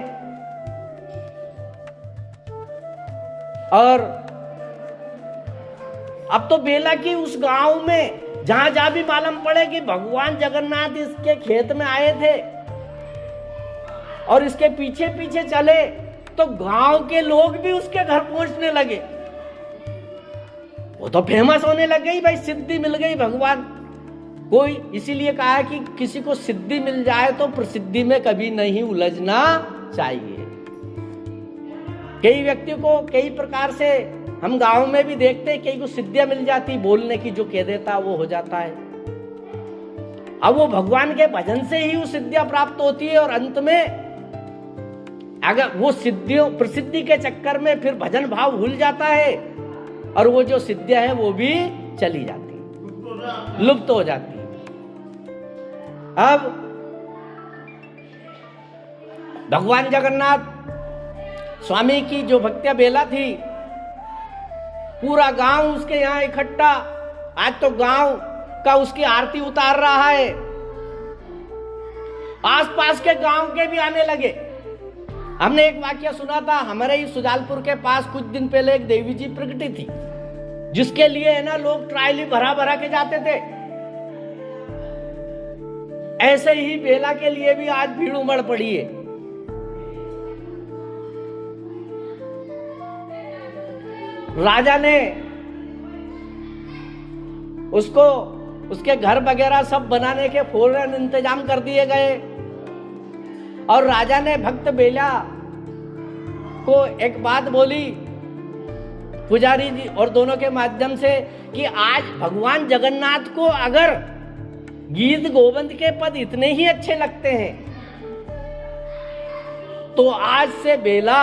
[SPEAKER 1] और अब तो बेला की उस गांव में जहां जहां भी मालूम पड़े कि भगवान जगन्नाथ इसके खेत में आए थे और इसके पीछे पीछे चले, तो गांव के लोग भी उसके घर पहुंचने लगे। वो तो फेमस होने लग गई, भाई सिद्धि मिल गई भगवान कोई। इसीलिए कहा है कि किसी को सिद्धि मिल जाए तो प्रसिद्धि में कभी नहीं उलझना चाहिए। कई व्यक्तियों को कई प्रकार से हम गांव में भी देखते हैं, कई को सिद्धियां मिल जाती, बोलने की जो कह देता वो हो जाता है। अब वो भगवान के भजन से ही वो सिद्धियां प्राप्त होती है और अंत में अगर वो सिद्धियों प्रसिद्धि के चक्कर में फिर भजन भाव भूल जाता है और वो जो सिद्धियां हैं वो भी चली जाती है, लुप्त हो जाती है। अब भगवान जगन्नाथ स्वामी की जो भक्तिया बेला थी, पूरा गांव उसके यहां इकट्ठा। आज तो गांव का उसकी आरती उतार रहा है, आसपास के गांव के भी आने लगे। हमने एक वाक्य सुना था, हमारे ही सुजालपुर के पास कुछ दिन पहले एक देवी जी प्रगटी थी, जिसके लिए है ना लोग ट्रायली भरा भरा के जाते थे। ऐसे ही बेला के लिए भी आज भीड़ उमड़ पड़ी है। राजा ने उसको उसके घर वगैरह सब बनाने के फौरन इंतजाम कर दिए गए और राजा ने भक्त बेला को एक बात बोली पुजारी जी और दोनों के माध्यम से कि आज भगवान जगन्नाथ को अगर गीत गोविंद के पद इतने ही अच्छे लगते हैं तो आज से बेला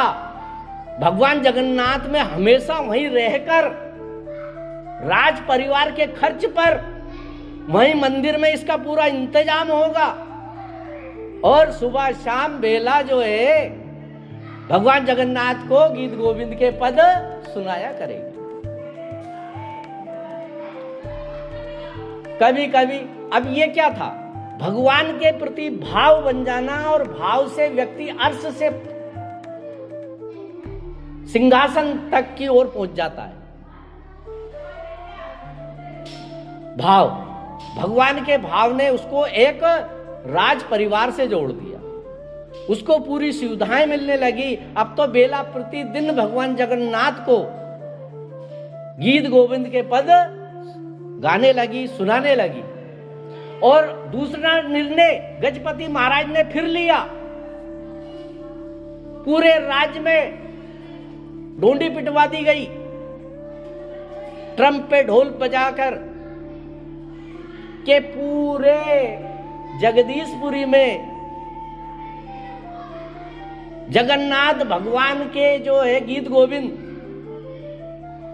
[SPEAKER 1] भगवान जगन्नाथ में हमेशा वहीं रहकर राज परिवार के खर्च पर वहीं मंदिर में इसका पूरा इंतजाम होगा और सुबह शाम बेला जो है भगवान जगन्नाथ को गीत गोविंद के पद सुनाया करेगी। कभी कभी अब ये क्या था, भगवान के प्रति भाव बन जाना और भाव से व्यक्ति अर्श से सिंहासन तक की ओर पहुंच जाता है। भाव, भगवान के भाव ने उसको एक राज परिवार से जोड़ दिया, उसको पूरी सुविधाएं मिलने लगी। अब तो बेला प्रतिदिन भगवान जगन्नाथ को गीत गोविंद के पद गाने लगी, सुनाने लगी। और दूसरा निर्णय गजपति महाराज ने फिर लिया, पूरे राज्य में डोंडी पिटवा दी गई, ट्रम्प पे ढोल बजाकर के पूरे जगदीशपुरी में जगन्नाथ भगवान के जो है गीत गोविंद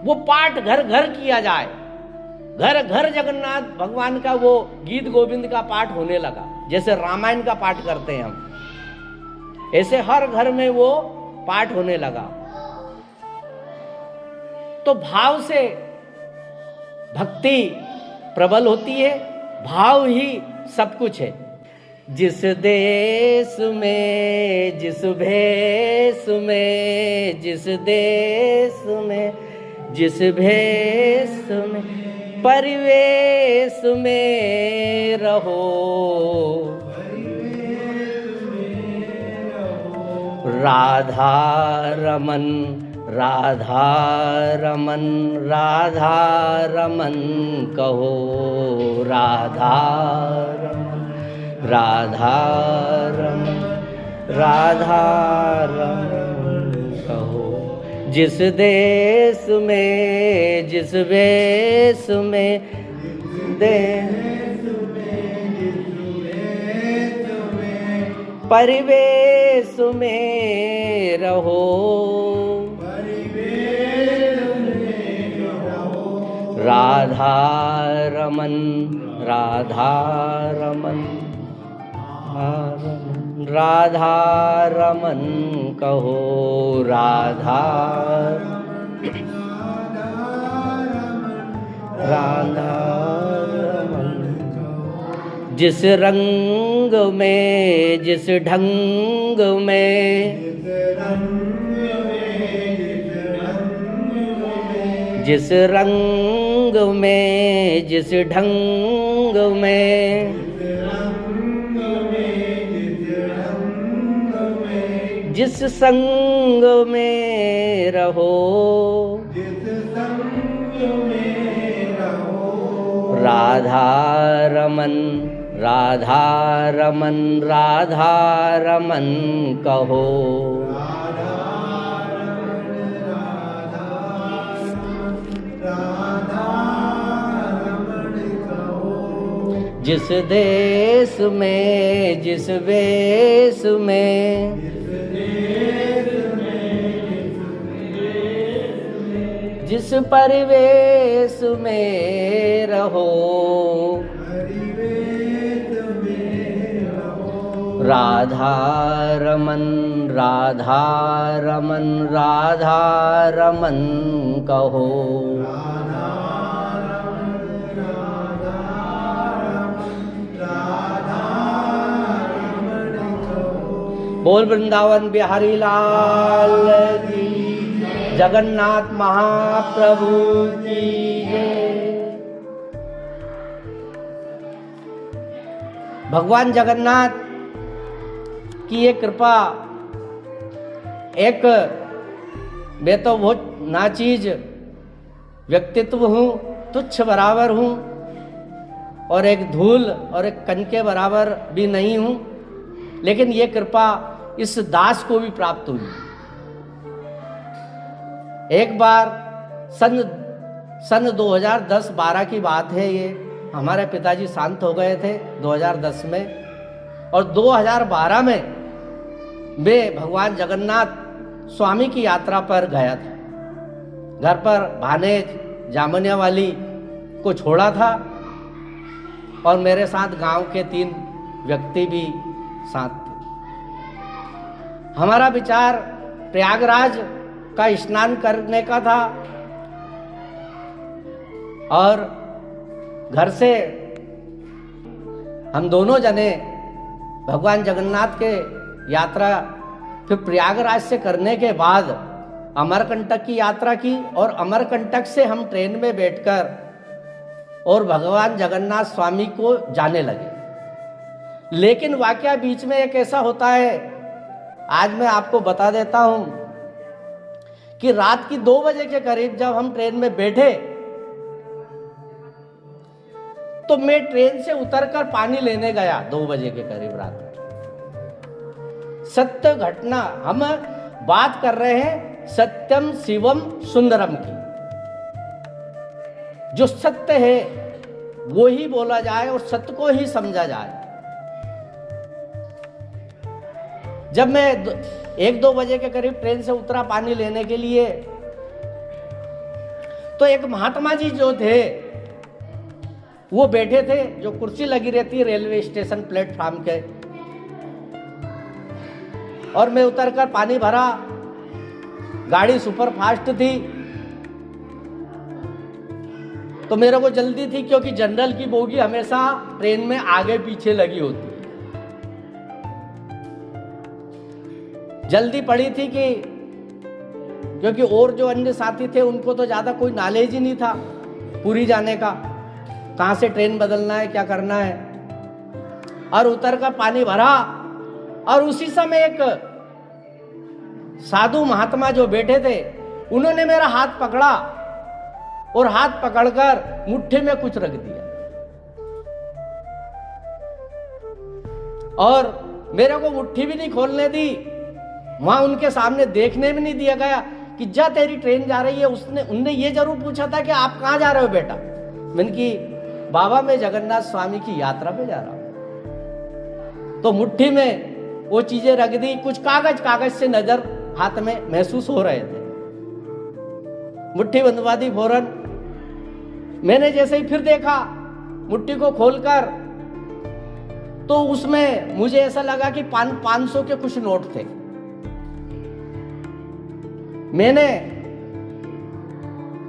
[SPEAKER 1] वो पाठ घर घर किया जाए। घर घर जगन्नाथ भगवान का वो गीत गोविंद का पाठ होने लगा। जैसे रामायण का पाठ करते हैं हम, ऐसे हर घर में वो पाठ होने लगा। तो भाव से भक्ति प्रबल होती है, भाव ही सब कुछ है। जिस देश में, जिस भेष में, जिस देश में, जिस भेष में, परिवेश में रहो, राधा रमन, राधा रमन, राधा रमन कहो, राधा रमन, राधा रमन, राधा रमन कहो। जिस देश में, जिस वेश में, देश में, परिवेश में रहो, राधा रमन, राधा रमन, राधा रमन कहो, राधा राधा रमन। जिस रंग में, जिस ढंग में, जिस रंग में, जिस ढंग में, जिस संग में रहो, राधा रमन, राधा रमन, राधा रमन कहो। जिस देश में, जिस वेश में, जिस परिवेश में रहो, राधा रमन, राधा रमन, राधा रमन कहो। बोल वृंदावन बिहारी लाल की, जगन्नाथ महाप्रभु की जय। भगवान जगन्नाथ की ये कृपा, एक मैं तो बहुत नाचीज व्यक्तित्व हूँ, तुच्छ बराबर हूँ, और एक धूल और एक कण के बराबर भी नहीं हूँ, लेकिन ये कृपा इस दास को भी प्राप्त हुई। एक बार सन 2010-12 की बात है ये, हमारे पिताजी शांत हो गए थे 2010 में, और 2012 में मैं भगवान जगन्नाथ स्वामी की यात्रा पर गया था। घर पर भानेज जामनिया वाली को छोड़ा था, और मेरे साथ गांव के 3 व्यक्ति भी साथ थे। हमारा विचार प्रयागराज का स्नान करने का था, और घर से हम दोनों जने भगवान जगन्नाथ के यात्रा फिर प्रयागराज से करने के बाद अमरकंटक की यात्रा की, और अमरकंटक से हम ट्रेन में बैठकर और भगवान जगन्नाथ स्वामी को जाने लगे। लेकिन वाकया बीच में एक ऐसा होता है, आज मैं आपको बता देता हूं, कि रात की 2 बजे के करीब जब हम ट्रेन में बैठे, तो मैं ट्रेन से उतरकर पानी लेने गया 2 बजे के करीब रात में। सत्य घटना, हम बात कर रहे हैं सत्यम शिवम सुंदरम की। जो सत्य है वो ही बोला जाए और सत्य को ही समझा जाए। जब मैं 1-2 बजे के करीब ट्रेन से उतरा पानी लेने के लिए, तो एक महात्मा जी जो थे वो बैठे थे, जो कुर्सी लगी रहती है रेलवे स्टेशन प्लेटफॉर्म के, और मैं उतरकर पानी भरा। गाड़ी सुपर फास्ट थी, तो मेरे को जल्दी थी, क्योंकि जनरल की बोगी हमेशा ट्रेन में आगे पीछे लगी होती है। जल्दी पड़ी थी कि क्योंकि और जो अन्य साथी थे उनको तो ज़्यादा कोई नॉलेज ही नहीं था पूरी जाने का, कहाँ से ट्रेन बदलना है, क्या करना है। और उतर कर पानी भरा, और उसी समय एक साधु महात्मा जो बैठे थे, उन्होंने मेरा हाथ पकड़ा और हाथ पकड़कर मुट्ठी में कुछ रख दिया, और मेरे को मुट्ठी भी नहीं खोलने दी। वहां उनके सामने देखने भी नहीं दिया गया कि जा तेरी ट्रेन जा रही है। उनने ये जरूर पूछा था कि आप कहाँ जा रहे हो बेटा। मैंने कि बाबा मैं जगन्नाथ स्वामी की यात्रा पे जा रहा हूं। तो मुट्ठी में वो चीजें रख दी, कुछ कागज से नजर हाथ में महसूस हो रहे थे, मुट्ठी बंधवा दी फौरन। मैंने जैसे ही फिर देखा मुट्ठी को खोलकर, तो उसमें मुझे ऐसा लगा कि 500 के कुछ नोट थे। मैंने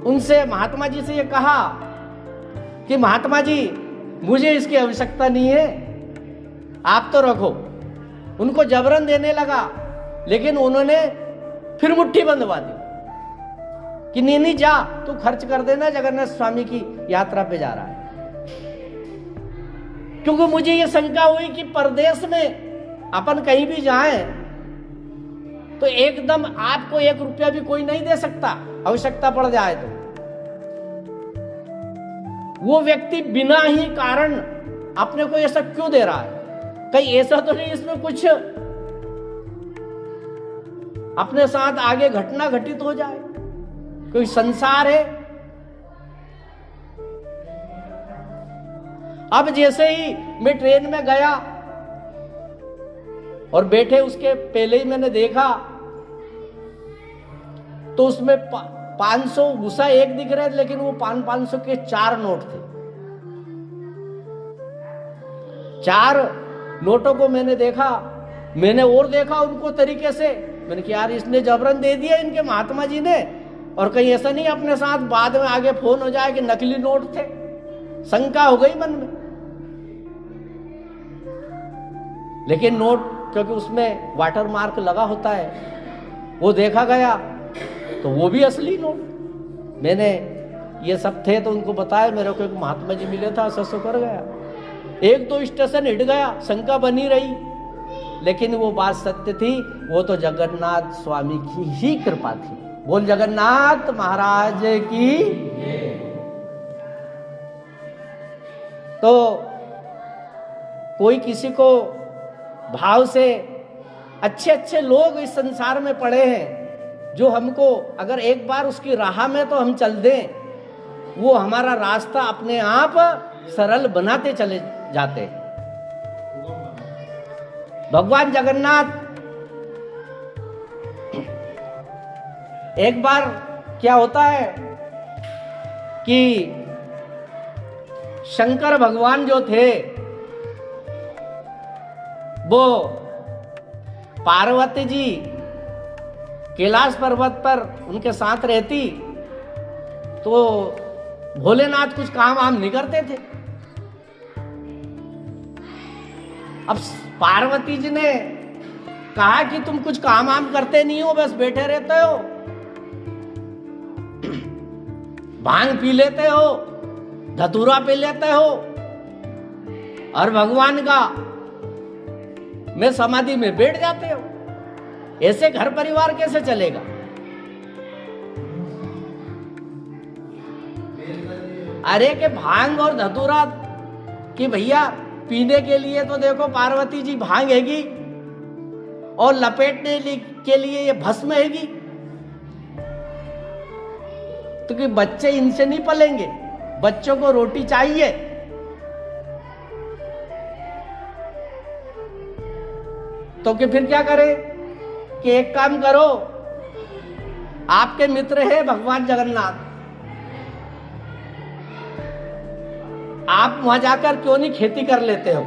[SPEAKER 1] उनसे, महात्मा जी से ये कहा कि महात्मा जी मुझे इसकी आवश्यकता नहीं है, आप तो रखो। उनको जबरन देने लगा, लेकिन उन्होंने फिर मुट्ठी बंधवा दी कि नहीं जा, तू खर्च कर देना, जगन्नाथ स्वामी की यात्रा पे जा रहा है। क्योंकि मुझे ये शंका हुई कि परदेश में अपन कहीं भी जाएं तो एकदम आपको 1 रुपया भी कोई नहीं दे सकता, आवश्यकता पड़ जाए तो। वो व्यक्ति बिना ही कारण अपने को ऐसा क्यों दे रहा है? कहीं ऐसा तो नहीं इसमें कुछ अपने साथ आगे घटना घटित हो जाए? कोई संसार है। अब जैसे ही मैं ट्रेन में गया और बैठे उसके पहले ही मैंने देखा तो उसमें 500 घुसा एक दिख रहे थे, लेकिन वो 500 के 4 नोट थे। 4 नोटों को मैंने देखा, मैंने और देखा उनको तरीके से। मैंने कहा यार इसने जबरन दे दिया इनके महात्मा जी ने, और कहीं ऐसा नहीं अपने साथ बाद में आगे फोन हो जाए कि नकली नोट थे। शंका हो गई मन में। लेकिन नोट, क्योंकि उसमें वाटर मार्क लगा होता है, वो देखा गया तो वो भी असली नोट। मैंने ये सब थे तो उनको बताया, मेरे को एक महात्मा जी मिले था, ससो कर गया। 1-2 स्टेशन हिट गया, शंका बनी रही, लेकिन वो बात सत्य थी। वो तो जगन्नाथ स्वामी की ही कृपा थी। बोल जगन्नाथ महाराज की। तो कोई किसी को भाव से, अच्छे लोग इस संसार में पड़े हैं जो हमको अगर एक बार उसकी राह में तो हम चल दें, वो हमारा रास्ता अपने आप सरल बनाते चले जाते। भगवान जगन्नाथ, एक बार क्या होता है कि शंकर भगवान जो थे वो पार्वती जी कैलाश पर्वत पर उनके साथ रहती, तो भोलेनाथ कुछ काम वाम नहीं करते थे। अब पार्वती जी ने कहा कि तुम कुछ काम वाम करते नहीं हो, बस बैठे रहते हो, भांग पी लेते हो, धतूरा पी लेते हो, और भगवान का में समाधि में बैठ जाते हो। ऐसे घर परिवार कैसे चलेगा? अरे के भांग और धतूरा कि भैया पीने के लिए तो देखो पार्वती जी भांग हैगी, और लपेटने के लिए ये भस्म हैगी, तो कि बच्चे इनसे नहीं पलेंगे, बच्चों को रोटी चाहिए। तो कि फिर क्या करें कि एक काम करो, आपके मित्र है भगवान जगन्नाथ, आप वहां जाकर क्यों नहीं खेती कर लेते हो?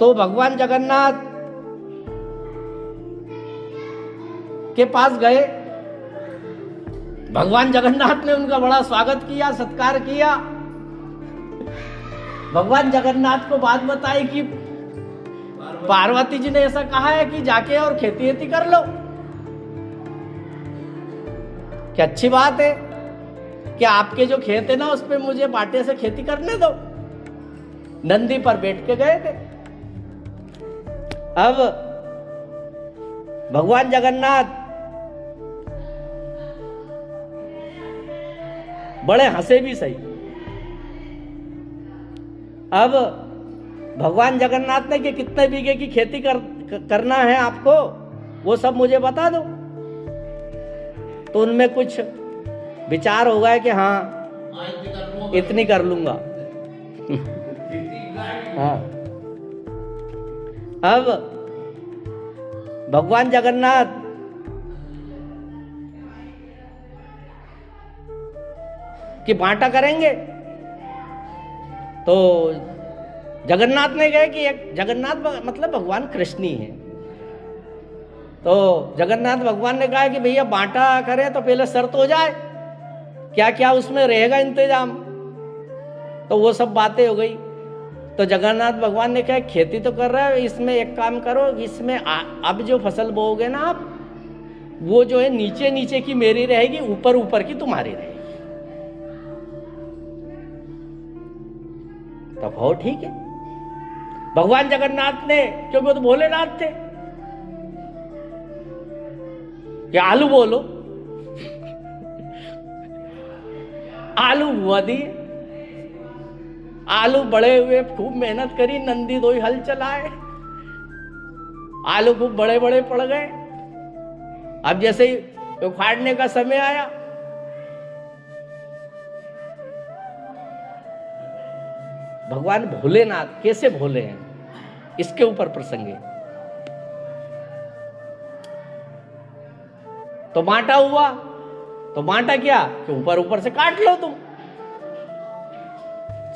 [SPEAKER 1] तो भगवान जगन्नाथ के पास गए। भगवान जगन्नाथ ने उनका बड़ा स्वागत किया, सत्कार किया। भगवान जगन्नाथ को बात बताई कि पार्वती जी ने ऐसा कहा है कि जाके और खेती वेती कर लो। क्या अच्छी बात है कि आपके जो खेत है ना उस पे मुझे बाटे से खेती करने दो। नंदी पर बैठ के गए थे। अब भगवान जगन्नाथ बड़े हंसे भी सही। अब भगवान जगन्नाथ ने कि कितने बीघे की खेती करना है आपको, वो सब मुझे बता दो। तो उनमें कुछ विचार हो गया कि हाँ इतनी कर लूंगा। हाँ अब भगवान जगन्नाथ की बांटा करेंगे, तो जगन्नाथ ने कहा कि एक जगन्नाथ मतलब भगवान कृष्ण ही है। तो जगन्नाथ भगवान ने कहा कि भैया बांटा करें तो पहले शर्त हो जाए, क्या क्या उसमें रहेगा इंतजाम। तो वो सब बातें हो गई। तो जगन्नाथ भगवान ने कहा खेती तो कर रहा है, इसमें एक काम करो, इसमें अब जो फसल बोओगे ना आप, वो जो है नीचे नीचे की मेरी रहेगी, ऊपर ऊपर की तुम्हारी रहेगी। तो हो ठीक है। भगवान जगन्नाथ ने, क्योंकि वो तो भोलेनाथ थे, कि आलू बोलो, आलू बुआ दिए। आलू बड़े हुए, खूब मेहनत करी, नंदी दो ही हल चलाए, आलू खूब बड़े बड़े पड़ गए। अब जैसे ही उखाड़ने का समय आया, भगवान भोलेनाथ कैसे भोले हैं, इसके ऊपर प्रसंग है। तो बांटा हुआ, तो बांटा क्या कि ऊपर ऊपर से काट लो तुम।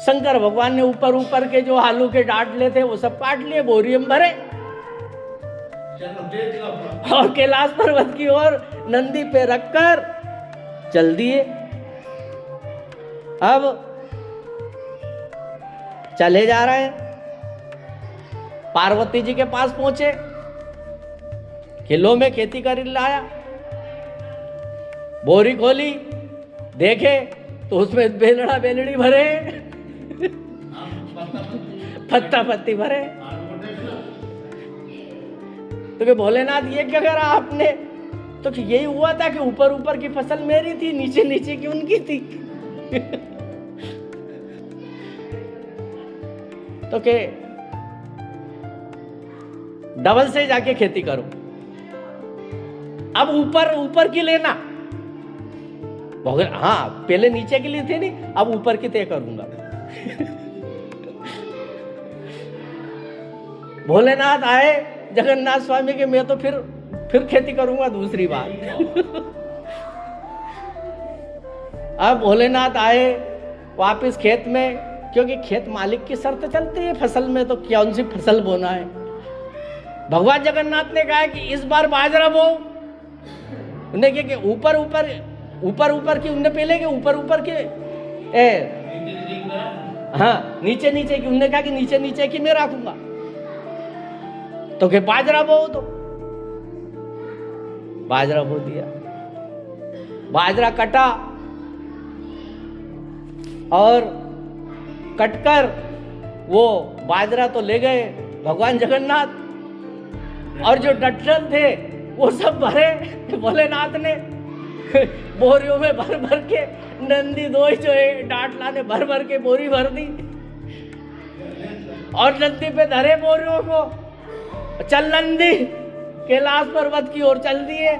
[SPEAKER 1] शंकर भगवान ने ऊपर ऊपर के जो आलू के डांटले थे वो सब काट लिए, बोरियम भरे और कैलाश पर्वत की ओर नंदी पे रखकर चल दिए। अब चले जा रहे हैं, पार्वती जी के पास पहुंचे, किलो में खेती कर लाया, बोरी खोली, देखे तो उसमें बेलड़ा बेलड़ी भरे, पत्ता पत्ती भरे। तो कि भोलेनाथ ये क्या करा आपने? तो कि यही हुआ था कि ऊपर ऊपर की फसल मेरी थी, नीचे नीचे की उनकी थी। तो के डबल से जाके खेती करो, अब ऊपर ऊपर की लेना। हाँ, पहले नीचे के लिए थे नहीं, अब ऊपर की तय करूंगा। भोलेनाथ आए जगन्नाथ स्वामी के, मैं तो फिर खेती करूंगा दूसरी बार। अब भोलेनाथ आए वापस खेत में, क्योंकि खेत मालिक की शर्त चलती है फसल में, तो कौन सी फसल बोना है। भगवान जगन्नाथ ने कहा कि इस बार बाजरा बो। उन्हें क्या कि ऊपर ऊपर की, उनने पहले के ऊपर ऊपर के हाँ नीचे नीचे की, उनने कहा कि नीचे नीचे की मैं रखूंगा। तो के बाजरा बो, तो बाजरा बो दिया। बाजरा कटा और कटकर वो बाजरा तो ले गए भगवान जगन्नाथ, और जो डट्टल थे वो सब भरे भोलेनाथ ने बोरियों में भर भर के। नंदी दोई जो है डांटला ने भर भर के बोरी भर दी और नंदी पे धरे बोरियों को। चल नंदी, कैलाश पर्वत की ओर चल दिए।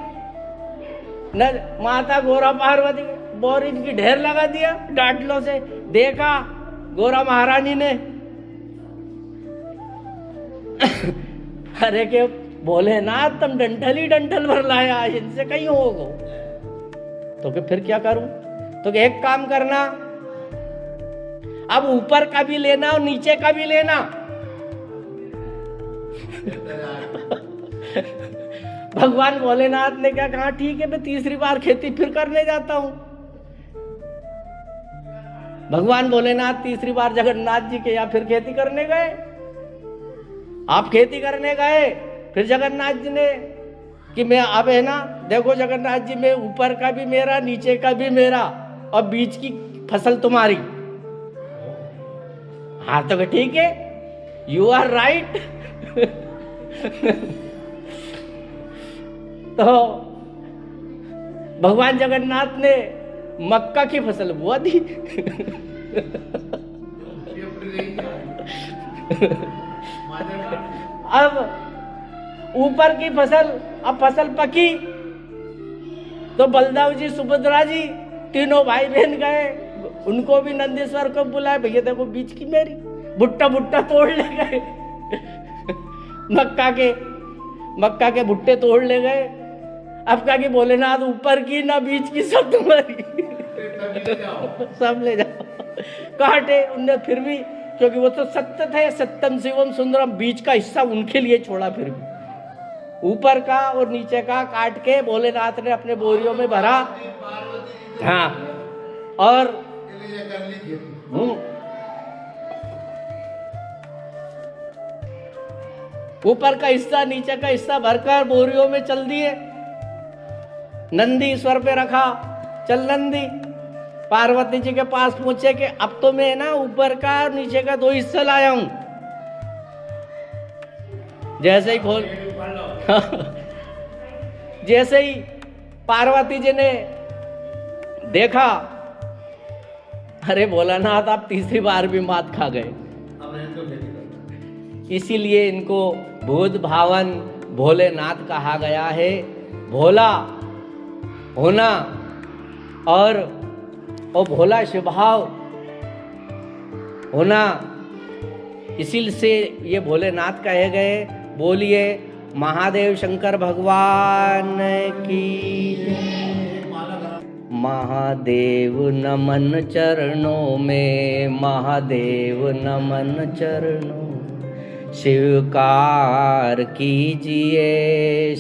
[SPEAKER 1] माता गोरा पार्वती बोरी की ढेर लगा दिया डांटलों से। देखा गोरा महारानी ने, अरे के भोलेनाथ तुम डंठल ही डंठल भर लाया, इनसे कहीं होगो। तो फिर क्या करूं? तो एक काम करना, अब ऊपर का भी लेना और नीचे का भी लेना। भगवान भोलेनाथ ने क्या कहा, ठीक है मैं तीसरी बार खेती फिर करने जाता हूं। भगवान भोलेनाथ तीसरी बार जगन्नाथ जी के यहाँ फिर खेती करने गए। आप खेती करने गए, फिर जगन्नाथ जी ने कि मैं अब है ना, देखो जगन्नाथ जी में ऊपर का भी मेरा, नीचे का भी मेरा, और बीच की फसल तुम्हारी। हाँ तो ठीक है, यू आर राइट। तो भगवान जगन्नाथ ने मक्का की फसल बुआ दी। अब ऊपर की फसल, अब फसल पकी तो बलदाव जी, सुभद्रा जी तीनों भाई बहन गए, उनको भी नंदीश्वर को बुलाए, भैया देखो बीच की मेरी, भुट्टा भुट्टा तोड़ ले गए। मक्का के भुट्टे तोड़ ले गए। अब कहा कि भोलेनाथ ऊपर की ना बीच की सब तुम्हारी, सब ले जाओ। काटे उनने फिर भी, क्योंकि वो तो सत्य थे, सत्यम शिवम सुंदरम, बीच का हिस्सा उनके लिए छोड़ा। फिर भी ऊपर का और नीचे का काट के भोलेनाथ ने अपने बोरियों में भरा। हाँ, और ऊपर का हिस्सा नीचे का हिस्सा भरकर बोरियों में चल दिए। नंदी स्वर पे रखा, चल नंदी। पार्वती जी के पास पहुंचे कि अब तो मैं ना ऊपर का और नीचे का 2 हिस्सा लाया हूं। जैसे ही खोल जैसे ही पार्वती जी ने देखा, अरे भोलानाथ आप तीसरी बार भी मात खा गए। इसीलिए इनको भूत भावन भोलेनाथ कहा गया है। भोला होना और भोला स्वभाव होना, इसीलिए से ये भोलेनाथ कहे गए। बोलिए महादेव शंकर भगवान की। महादेव नमन चरणों में, महादेव नमन चरणों, स्वीकार कीजिए,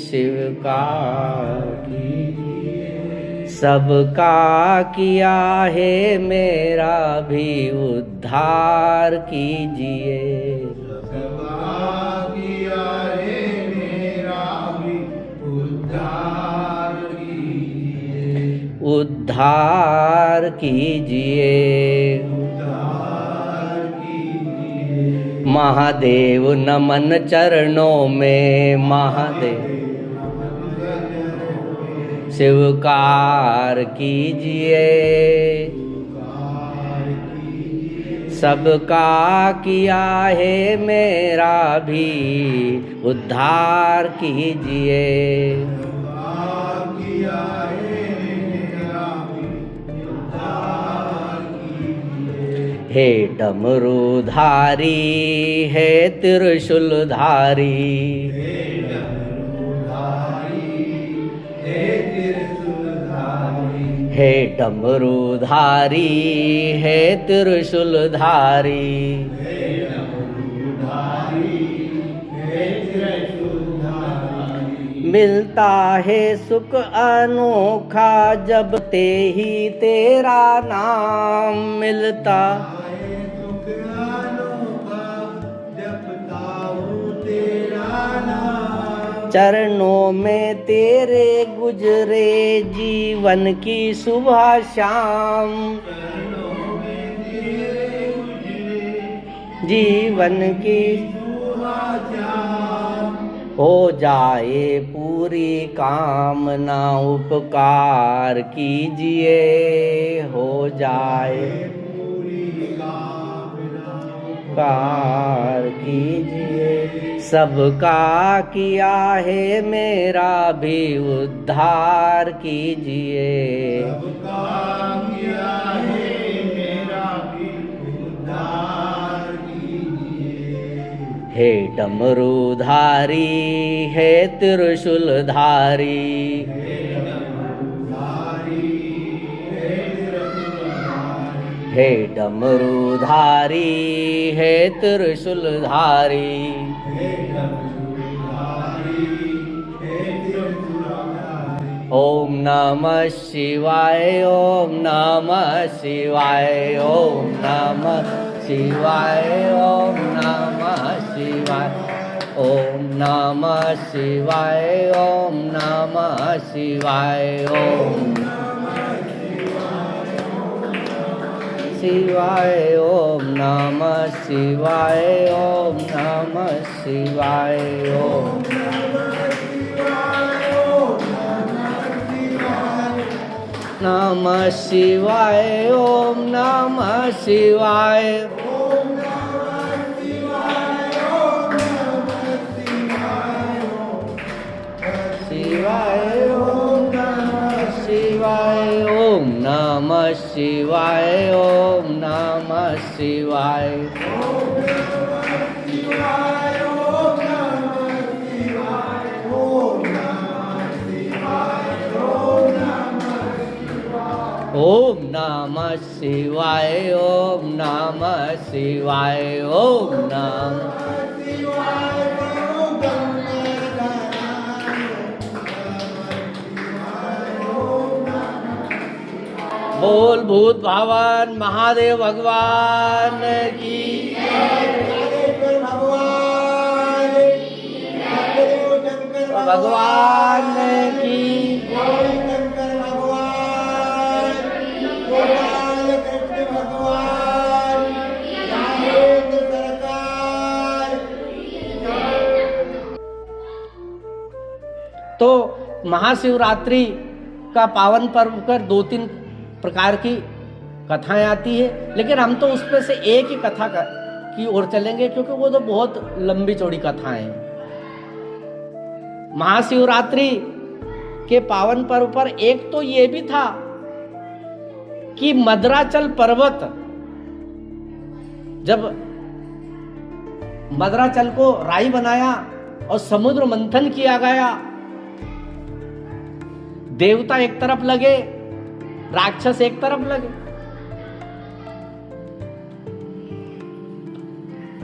[SPEAKER 1] स्वीकार कीजिए। सबका किया है मेरा भी उद्धार कीजिए। सबका किया है मेरा भी उद्धार कीजिए, उद्धार कीजिए। महादेव नमन चरणों में, महादेव स्वीकार कीजिए। सबका किया है मेरा भी उद्धार कीजिए। हे डमरूधारी, हे त्रिशूलधारी, हे डमरूधारी, हे त्रिशूलधारी। मिलता है सुख अनोखा जब ते ही तेरा नाम मिलता। चरणों में तेरे गुजरे जीवन की सुबह शाम, जीवन की हो जाए पूरी कामना, उपकार कीजिए, हो जाए उपकार कीजिए। सबका किया है मेरा भी उद्धार कीजिए। सबका किया है मेरा भी उद्धार कीजिए। हे डमरूधारी, हे त्रिशूलधारी, हे डमरूधारी, हे त्रिशूलधारी। ओम नमः शिवाय, ओम नमः शिवाय, ओम नमः शिवाय, ओम नमः शिवाय, ओम नमः शिवाय, ओम नमः शिवाय, ओम शिवाय, ओम नमः शिवाय, ओम नमः शिवाय, ओम नमः शिवाय, ओम नमः शिवाय, शिवाय, ओम नमः शिवाय, ओम नमः शिवाय, ओम नमः शिवाय, ओम नमः शिवाय, ओम नमः नमः शिवाय, ओम नमः शिवाय, ओम नमः बोल भूत भावन महादेव भगवान की, भगवान की, तो महाशिवरात्रि का पावन पर्व कर 2-3 प्रकार की कथाएं आती है, लेकिन हम तो उसमें से एक ही कथा की ओर चलेंगे क्योंकि वो तो बहुत लंबी चौड़ी कथाएं हैं। महाशिवरात्रि के पावन पर्व पर एक तो ये भी था कि मद्राचल पर्वत, जब मद्राचल को राई बनाया और समुद्र मंथन किया गया, देवता एक तरफ लगे, राक्षस एक तरफ लगे।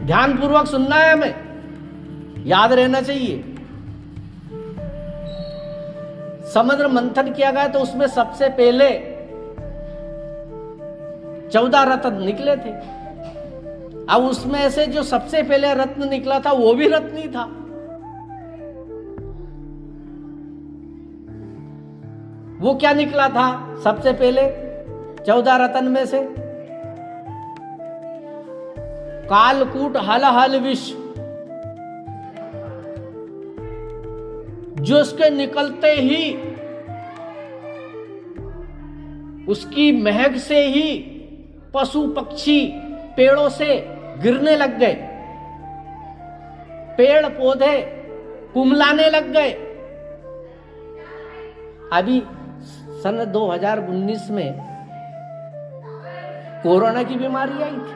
[SPEAKER 1] ध्यानपूर्वक सुनना है, हमें याद रहना चाहिए। समुद्र मंथन किया गया तो उसमें सबसे पहले 14 रत्न निकले थे। अब उसमें से जो सबसे पहले रत्न निकला था वो भी रत्न ही था। वो क्या निकला था सबसे पहले 14 रत्न में से? कालकूट हल हल विष, जो उसके निकलते ही उसकी महक से ही पशु पक्षी पेड़ों से गिरने लग गए, पेड़ पौधे कुमलाने लग गए। अभी सन 2019 में कोरोना की बीमारी आई थी,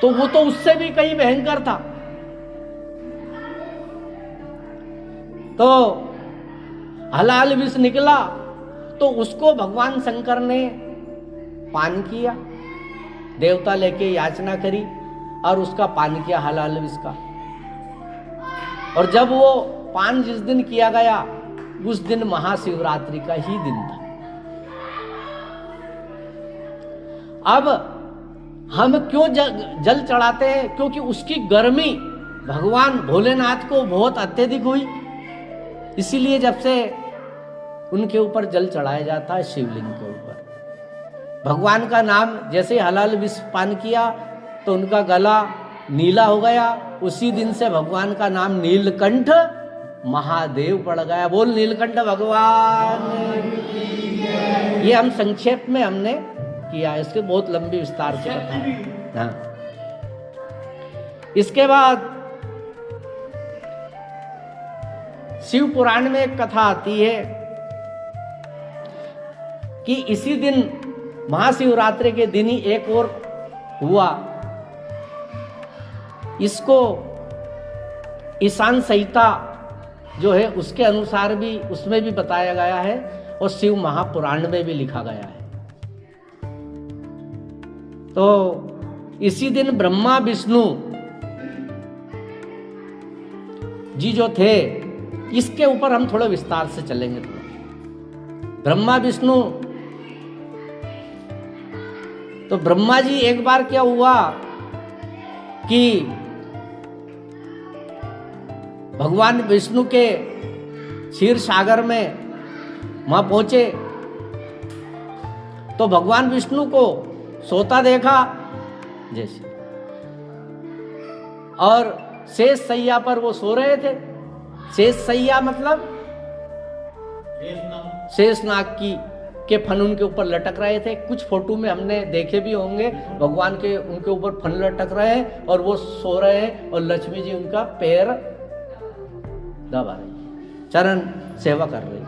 [SPEAKER 1] तो वो तो उससे भी कहीं भयंकर था। तो हलाल विष निकला तो उसको भगवान शंकर ने पान किया, देवता लेके याचना करी और उसका पान किया हलाल विष का। और जब वो पान जिस दिन किया गया उस दिन महाशिवरात्रि का ही दिन था। अब हम क्यों जल चढ़ाते हैं? क्योंकि उसकी गर्मी भगवान भोलेनाथ को बहुत अत्यधिक हुई, इसीलिए जब से उनके ऊपर जल चढ़ाया जाता है, शिवलिंग के ऊपर। भगवान का नाम जैसे हलाल विष पान किया तो उनका गला नीला हो गया, उसी दिन से भगवान का नाम नीलकंठ महादेव पड़ गया। बोल नीलकंठ भगवान। ये हम संक्षेप में हमने किया, इसके बहुत लंबी विस्तार से बताया। हाँ, इसके बाद शिव पुराण में एक कथा आती है कि इसी दिन महाशिवरात्रि के दिन ही एक और हुआ। इसको ईशान संहिता जो है उसके अनुसार भी, उसमें भी बताया गया है और शिव महापुराण में भी लिखा गया है। तो इसी दिन ब्रह्मा विष्णु जी जो थे, इसके ऊपर हम थोड़ा विस्तार से चलेंगे। ब्रह्मा विष्णु, तो ब्रह्मा जी एक बार क्या हुआ कि भगवान विष्णु के क्षीर सागर में वहां पहुंचे तो भगवान विष्णु को सोता देखा जैसे, और शेष सैया पर वो सो रहे थे। शेष सैया मतलब शेषनाग के फन उनके ऊपर लटक रहे थे। कुछ फोटो में हमने देखे भी होंगे, भगवान के उनके ऊपर फन लटक रहे हैं और वो सो रहे हैं और लक्ष्मी जी उनका पैर दबा रही है, चरण सेवा कर रही है।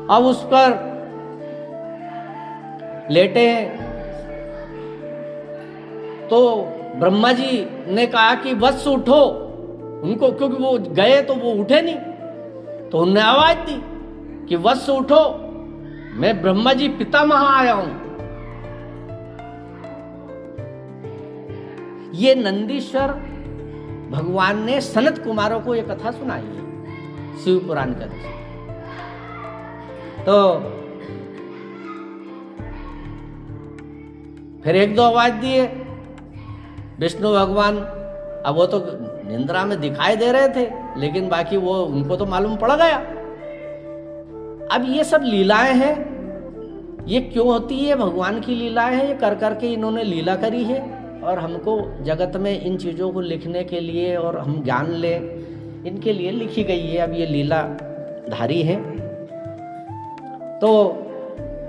[SPEAKER 1] अब उस पर लेटे हैं तो ब्रह्मा जी ने कहा कि वत्स उठो उनको, क्योंकि वो गए तो वो उठे नहीं,
[SPEAKER 2] तो उनने आवाज दी कि वत्स उठो, मैं ब्रह्मा जी पितामह आया हूं। ये नंदीश्वर भगवान ने सनत कुमारों को यह कथा सुनाई है शिव पुराण के अनुसार। तो फिर एक दो आवाज दिए विष्णु भगवान। अब वो तो निंद्रा में दिखाई दे रहे थे, लेकिन बाकी वो उनको तो मालूम पड़ गया। अब ये सब लीलाएं हैं, ये क्यों होती है? भगवान की लीलाएं हैं, ये कर करके इन्होंने लीला करी है, और हमको जगत में इन चीज़ों को लिखने के लिए और हम ज्ञान लें, इनके लिए लिखी गई है। अब ये लीला धारी है। तो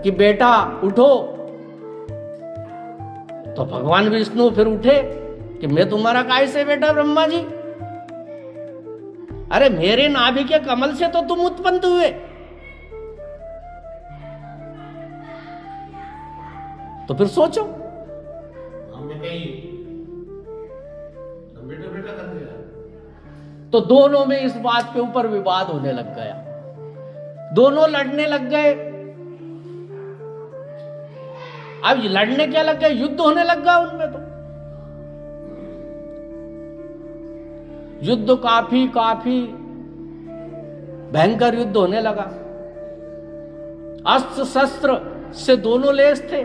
[SPEAKER 2] कि बेटा उठो, तो भगवान विष्णु फिर उठे कि मैं तुम्हारा काय से बेटा ब्रह्मा जी? अरे मेरे नाभि के कमल से तो तुम उत्पन्न हुए। तो फिर सोचो, तो दोनों में इस बात के ऊपर विवाद होने लग गया, दोनों लड़ने लग गए। अब लड़ने क्या लग गए, युद्ध होने लग गया उनमें। तो युद्ध काफी भयंकर युद्ध होने लगा। अस्त्र शस्त्र से दोनों लेस थे,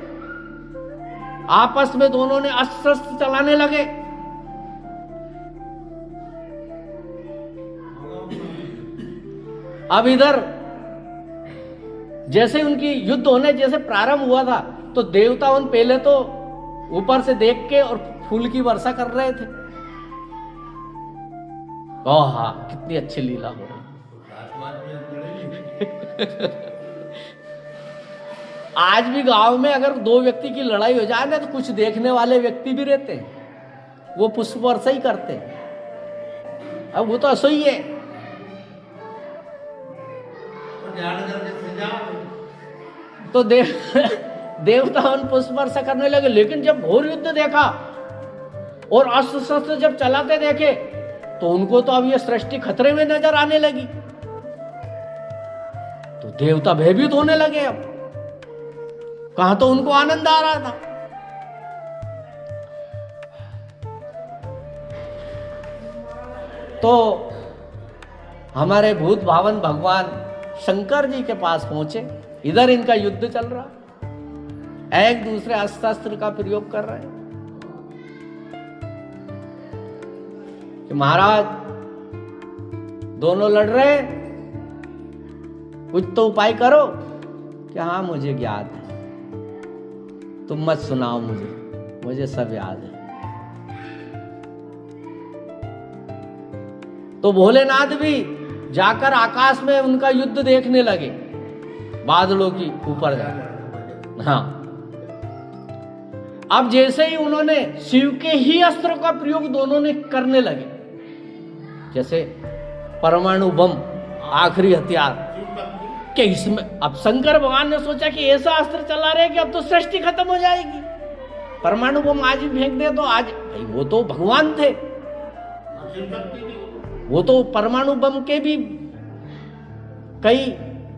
[SPEAKER 2] आपस में दोनों ने अस्त्र शस्त्र चलाने लगे। अब इधर जैसे उनकी युद्ध होने जैसे प्रारंभ हुआ था, तो देवता उन पहले तो ऊपर से देख के और फूल की वर्षा कर रहे थे। ओह कितनी अच्छी लीला हो रही। आज भी गांव में अगर दो व्यक्ति की लड़ाई हो जाए ना, तो कुछ देखने वाले व्यक्ति भी रहते हैं, वो पुष्प वर्षा ही करते हैं। अब वो तो असह्य है। तो देवता उन पुष्प वर्षा करने लगे। लेकिन जब घोर युद्ध देखा और अस्त्र शस्त्र जब चलाते देखे, तो उनको तो अब ये सृष्टि खतरे में नजर आने लगी। तो देवता भयभीत होने लगे। अब कहां तो उनको आनंद आ रहा था। तो हमारे भूत भावन भगवान शंकर जी के पास पहुंचे। इधर इनका युद्ध चल रहा, एक दूसरे अस्त्र शस्त्र का प्रयोग कर रहे हैं कि महाराज दोनों लड़ रहे, कुछ तो उपाय करो। कि हाँ मुझे ज्ञात है, तुम मत सुनाओ मुझे सब याद है। तो भोलेनाथ भी जाकर आकाश में उनका युद्ध देखने लगे, बादलों की ऊपर जाकर। हाँ, अब जैसे ही उन्होंने शिव के ही अस्त्र का प्रयोग दोनों ने करने लगे, जैसे परमाणु बम आखिरी हथियार के इसमें। अब शंकर भगवान ने सोचा कि ऐसा अस्त्र चला रहे कि अब तो सृष्टि खत्म हो जाएगी, परमाणु बम आज ही फेंक दे। तो आज भाई वो तो भगवान थे, वो तो परमाणु बम के भी कई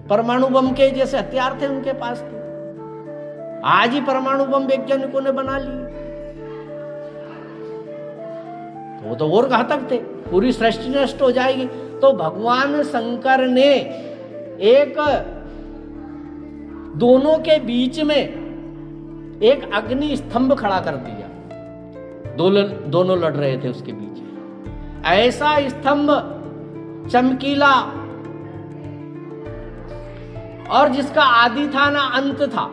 [SPEAKER 2] परमाणु बम के जैसे हथियार थे उनके पास। थे आज ही परमाणु बम वैज्ञानिकों ने बना लिए, तो वो तो और घातक थे, पूरी सृष्टि नष्ट हो जाएगी। तो भगवान शंकर ने एक दोनों के बीच में एक अग्नि स्तंभ खड़ा कर दिया। दोनों लड़ रहे थे उसके बीच ऐसा स्तंभ चमकीला, और जिसका आदि था ना अंत था।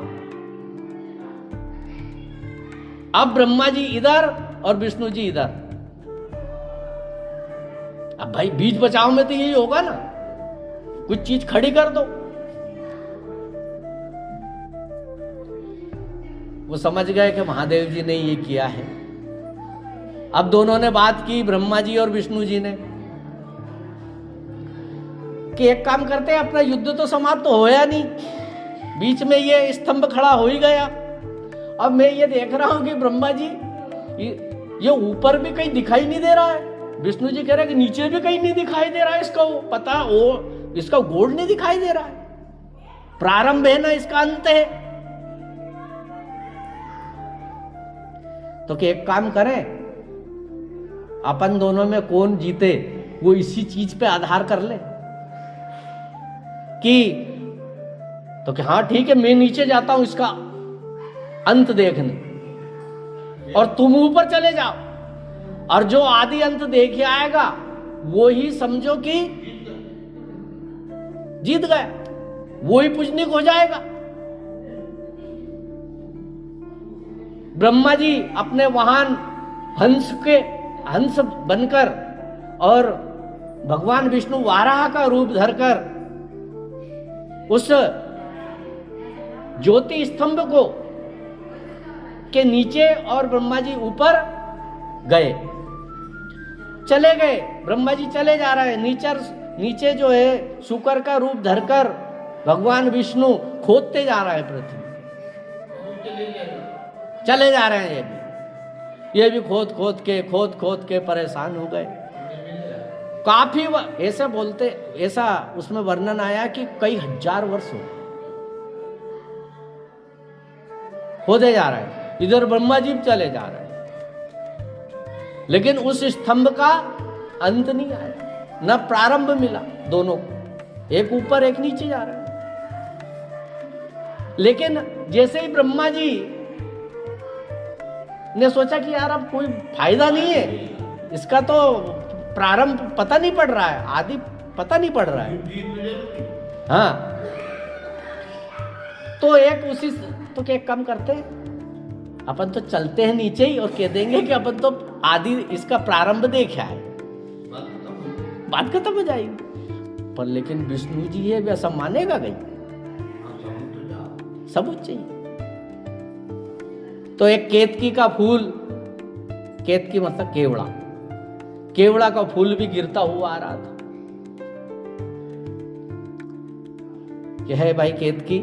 [SPEAKER 2] अब ब्रह्मा जी इधर और विष्णु जी इधर। अब भाई बीच बचाव में तो यही होगा ना, कुछ चीज खड़ी कर दो। वो समझ गए कि महादेव जी ने ये किया है। अब दोनों ने बात की, ब्रह्मा जी और विष्णु जी ने, कि एक काम करते हैं, अपना युद्ध तो समाप्त तो होया नहीं, बीच में ये स्तंभ खड़ा हो ही गया। अब मैं ये देख रहा हूं कि ब्रह्मा जी ये ऊपर भी कहीं दिखाई नहीं दे रहा है, विष्णु जी कह रहे हैं कि नीचे भी कहीं नहीं दिखाई दे रहा है इसका। वो पता वो इसका गोड़ नहीं दिखाई दे रहा है, प्रारंभ है ना इसका अंत है। तो कि एक काम करें, अपन दोनों में कौन जीते वो इसी चीज पे आधार कर ले कि तो कि हाँ ठीक है, मैं नीचे जाता हूं इसका अंत देखने और तुम ऊपर चले जाओ, और जो आदि अंत देख आएगा वो ही समझो कि जीत गया, वो ही पूजनीक हो जाएगा। ब्रह्मा जी अपने वाहन हंस बनकर और भगवान विष्णु वाराह का रूप धरकर उस ज्योति स्तंभ को के नीचे और ब्रह्मा जी ऊपर गए, चले गए। ब्रह्मा जी चले जा रहे हैं, नीचे जो है शुकर का रूप धरकर भगवान विष्णु खोदते जा रहे हैं पृथ्वी, चले जा रहे हैं। ये भी खोद खोद के परेशान हो गए। काफी ऐसा बोलते, ऐसा उसमें वर्णन आया कि कई हजार वर्ष हो खोदे जा रहे हैं, इधर ब्रह्मा जी चले जा रहे हैं, लेकिन उस स्तंभ का अंत नहीं आया, न प्रारंभ मिला दोनों को, एक ऊपर एक नीचे जा रहे हैं। लेकिन जैसे ही ब्रह्मा जी ने सोचा कि यार अब कोई फायदा नहीं है, इसका तो प्रारंभ पता नहीं पड़ रहा है, आदि पता नहीं पड़ रहा है, हाँ, तो एक काम करते हैं, अपन तो चलते हैं नीचे ही और कह देंगे कि अपन तो आदि इसका प्रारंभ देखा है, बात खत्म हो जाएगी। पर लेकिन विष्णु जी है, वैसा मानेगा गई, सबूत चाहिए। तो एक केतकी का फूल, केतकी मतलब केवड़ा का फूल भी गिरता हुआ आ रहा था कि है भाई केतकी,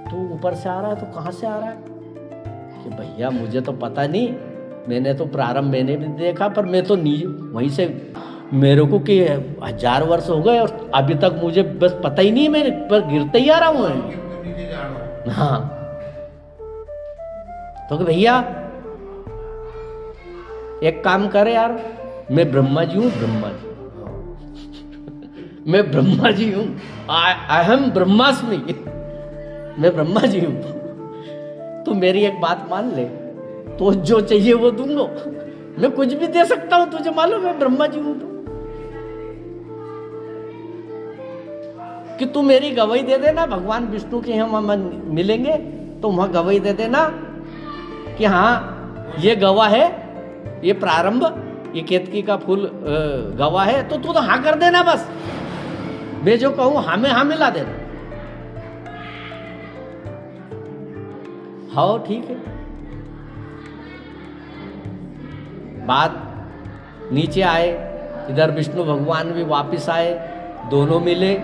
[SPEAKER 2] तू ऊपर से आ रहा है तो कहां से आ रहा है? कि भैया मुझे तो पता नहीं, मैंने तो प्रारंभ मैंने भी देखा, पर मैं तो वहीं से, मेरे को कि 1000 वर्ष हो गए और अभी तक मुझे बस पता ही नहीं, मैं पर गिरते ही आ रहा हूं। हाँ, तो कि भैया एक काम करे यार, मैं ब्रह्मा जी हूं, मैं ब्रह्मा जी हूं, आई एम ब्रह्मास्मि, मैं ब्रह्मा जी हूं, तू मेरी एक बात मान ले, तो जो चाहिए वो दूंगा, मैं कुछ भी दे सकता हूं, तुझे मालूम है ब्रह्मा जी हूं, कि तू मेरी गवाही दे देना, भगवान विष्णु के हम मिलेंगे तो वहां गवाही दे देना कि हाँ ये गवाह है, ये प्रारंभ, ये केतकी का फूल गवाह है, तो तू तो हाँ कर देना, बस मैं जो कहूं हाँ में हाँ मिला देना। हाँ ठीक है। बात नीचे आए, इधर विष्णु भगवान भी वापिस आए, दोनों मिले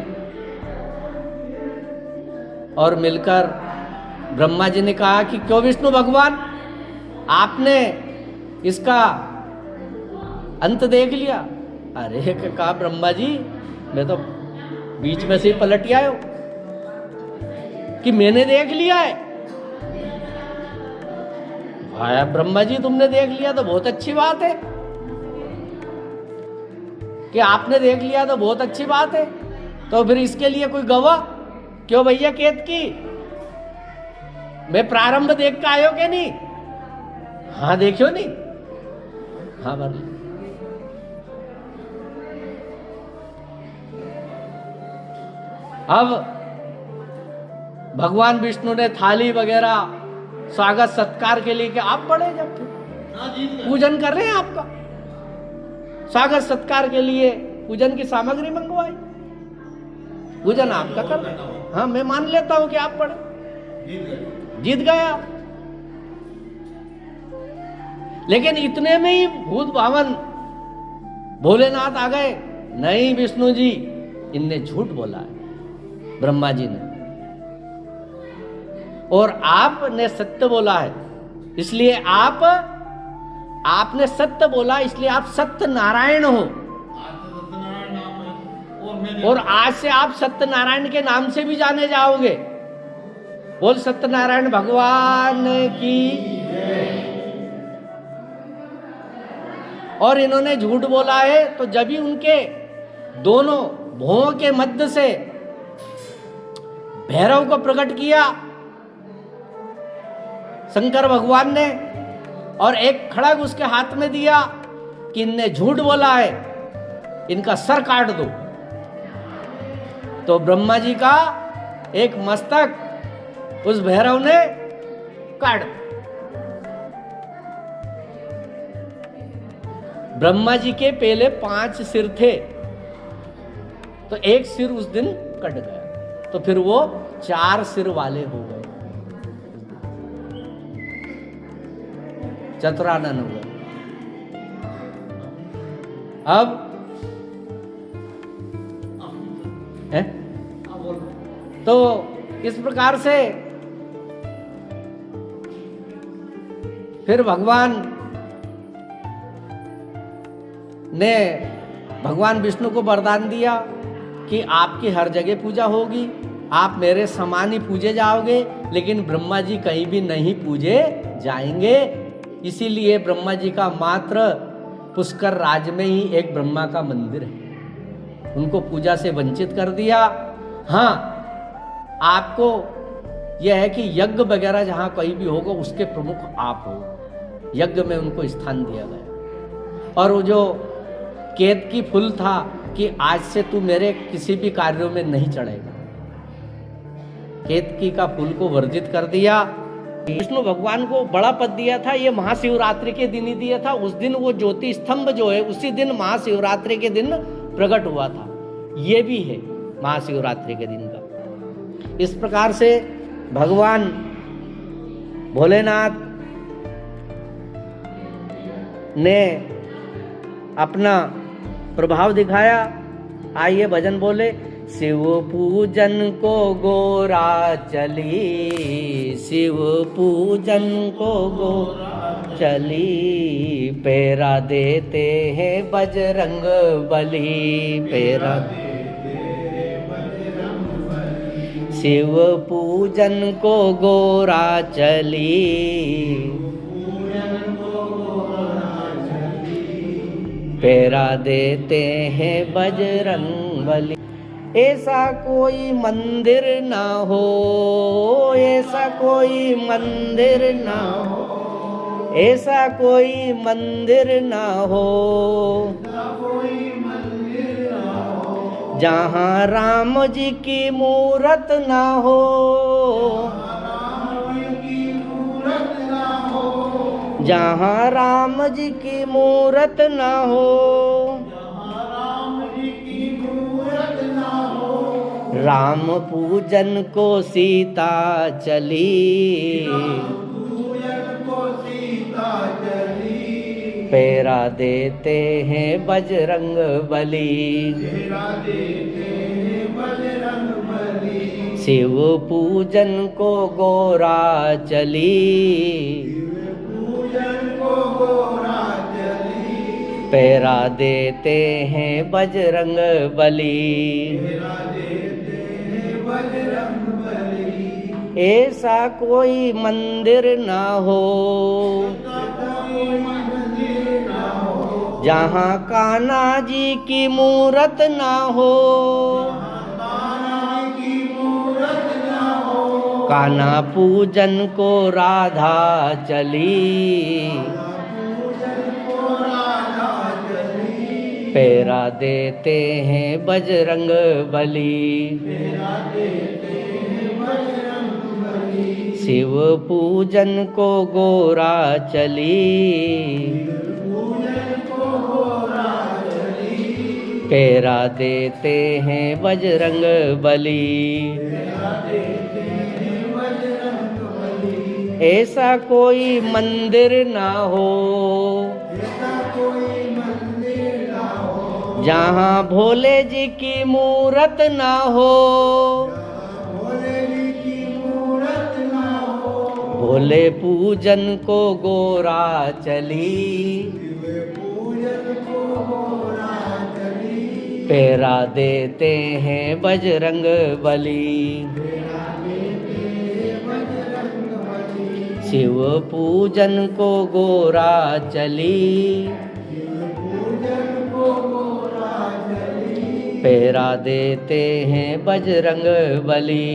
[SPEAKER 2] और मिलकर ब्रह्मा जी ने कहा कि क्यों विष्णु भगवान, आपने इसका अंत देख लिया? अरे कहा ब्रह्मा जी, मैं तो बीच में से ही पलट आया कि मैंने देख लिया है। भाया ब्रह्मा जी, तुमने देख लिया तो बहुत अच्छी बात है, कि आपने देख लिया तो बहुत अच्छी बात है, तो फिर इसके लिए कोई गवाह? क्यों भैया केतकी, मैं प्रारंभ देख के आयो के नहीं? हाँ देखियो नहीं? हाँ बर। अब भगवान विष्णु ने थाली वगैरह स्वागत सत्कार के लिए कि आप बड़े, जब पूजन कर रहे हैं आपका, स्वागत सत्कार के लिए पूजन की सामग्री मंगवाई, पूजन आपका कर रहे। हाँ मैं मान लेता हूं कि आप बड़े, जीत गए आप। लेकिन इतने में ही भूत भावन भोलेनाथ आ गए, नहीं विष्णु जी, इनने झूठ बोला है ब्रह्मा जी ने, और आपने सत्य बोला है, इसलिए आपने सत्य बोला, इसलिए आप सत्य नारायण हो। और आज से आप सत्यनारायण के नाम से भी जाने जाओगे। बोल सत्यनारायण भगवान की। और इन्होंने झूठ बोला है तो जब भी उनके दोनों भुवों के मध्य से भैरव को प्रकट किया शंकर भगवान ने, और एक खड़ग उसके हाथ में दिया कि इनने झूठ बोला है, इनका सर काट दो, तो ब्रह्मा जी का एक मस्तक उस भैरव ने काट। ब्रह्मा जी के पहले 5 सिर थे, तो एक सिर उस दिन कट गया, तो फिर वो 4 सिर वाले हो गए, चतुरानन हुए। अब है तो इस प्रकार से फिर भगवान ने भगवान विष्णु को वरदान दिया कि आपकी हर जगह पूजा होगी, आप मेरे समान ही पूजे जाओगे, लेकिन ब्रह्मा जी कहीं भी नहीं पूजे जाएंगे। इसीलिए ब्रह्मा जी का मात्र पुष्कर राज में ही एक ब्रह्मा का मंदिर है, उनको पूजा से वंचित कर दिया। हाँ, आपको यह है कि यज्ञ वगैरह जहां कहीं भी होगा उसके प्रमुख आप हो, यज्ञ में उनको स्थान दिया गया। और वो जो केतकी फूल था कि आज से तू मेरे किसी भी कार्यों में नहीं चढ़ेगा, केतकी का फूल को वर्जित कर दिया। विष्णु भगवान को बड़ा पद दिया था, ये महाशिवरात्रि के दिन ही दिया था। उस दिन वो ज्योति स्तंभ जो है उसी दिन महाशिवरात्रि के दिन प्रकट हुआ था, ये भी है महाशिवरात्रि के दिन का। इस प्रकार से भगवान भोलेनाथ ने अपना प्रभाव दिखाया। आइए भजन बोले। शिव पूजन को गोरा चली, शिव पूजन को गोरा चली, पेरा देते हैं बजरंग बली, पेरा शिव पूजन को गोरा चली, पेरा देते हैं बजरंग बली। ऐसा कोई मंदिर ना हो, ऐसा कोई मंदिर ना हो, ऐसा कोई मंदिर ना हो, जहाँ राम जी की मूरत ना हो, जहाँ राम जी की मूरत ना हो, राम पूजन को सीता चली, पेरा देते हैं बजरंग बली, शिव पूजन को गोरा चली, पेरा देते हैं बजरंग बली। ऐसा कोई मंदिर ना हो, जहाँ कान्हा जी की मूरत ना हो, कान्हा पूजन को राधा चली, पेरा देते हैं बजरंग बली, शिव पूजन को गोरा चली, पेरा देते हैं बजरंग बली। ऐसा कोई मंदिर ना हो, जहाँ भोले जी की मूरत ना हो, भोले पूजन को गोरा चली, पहरा देते हैं बजरंग बली। शिव पूजन को गोरा चली, पहरा देते हैं बजरंग बली।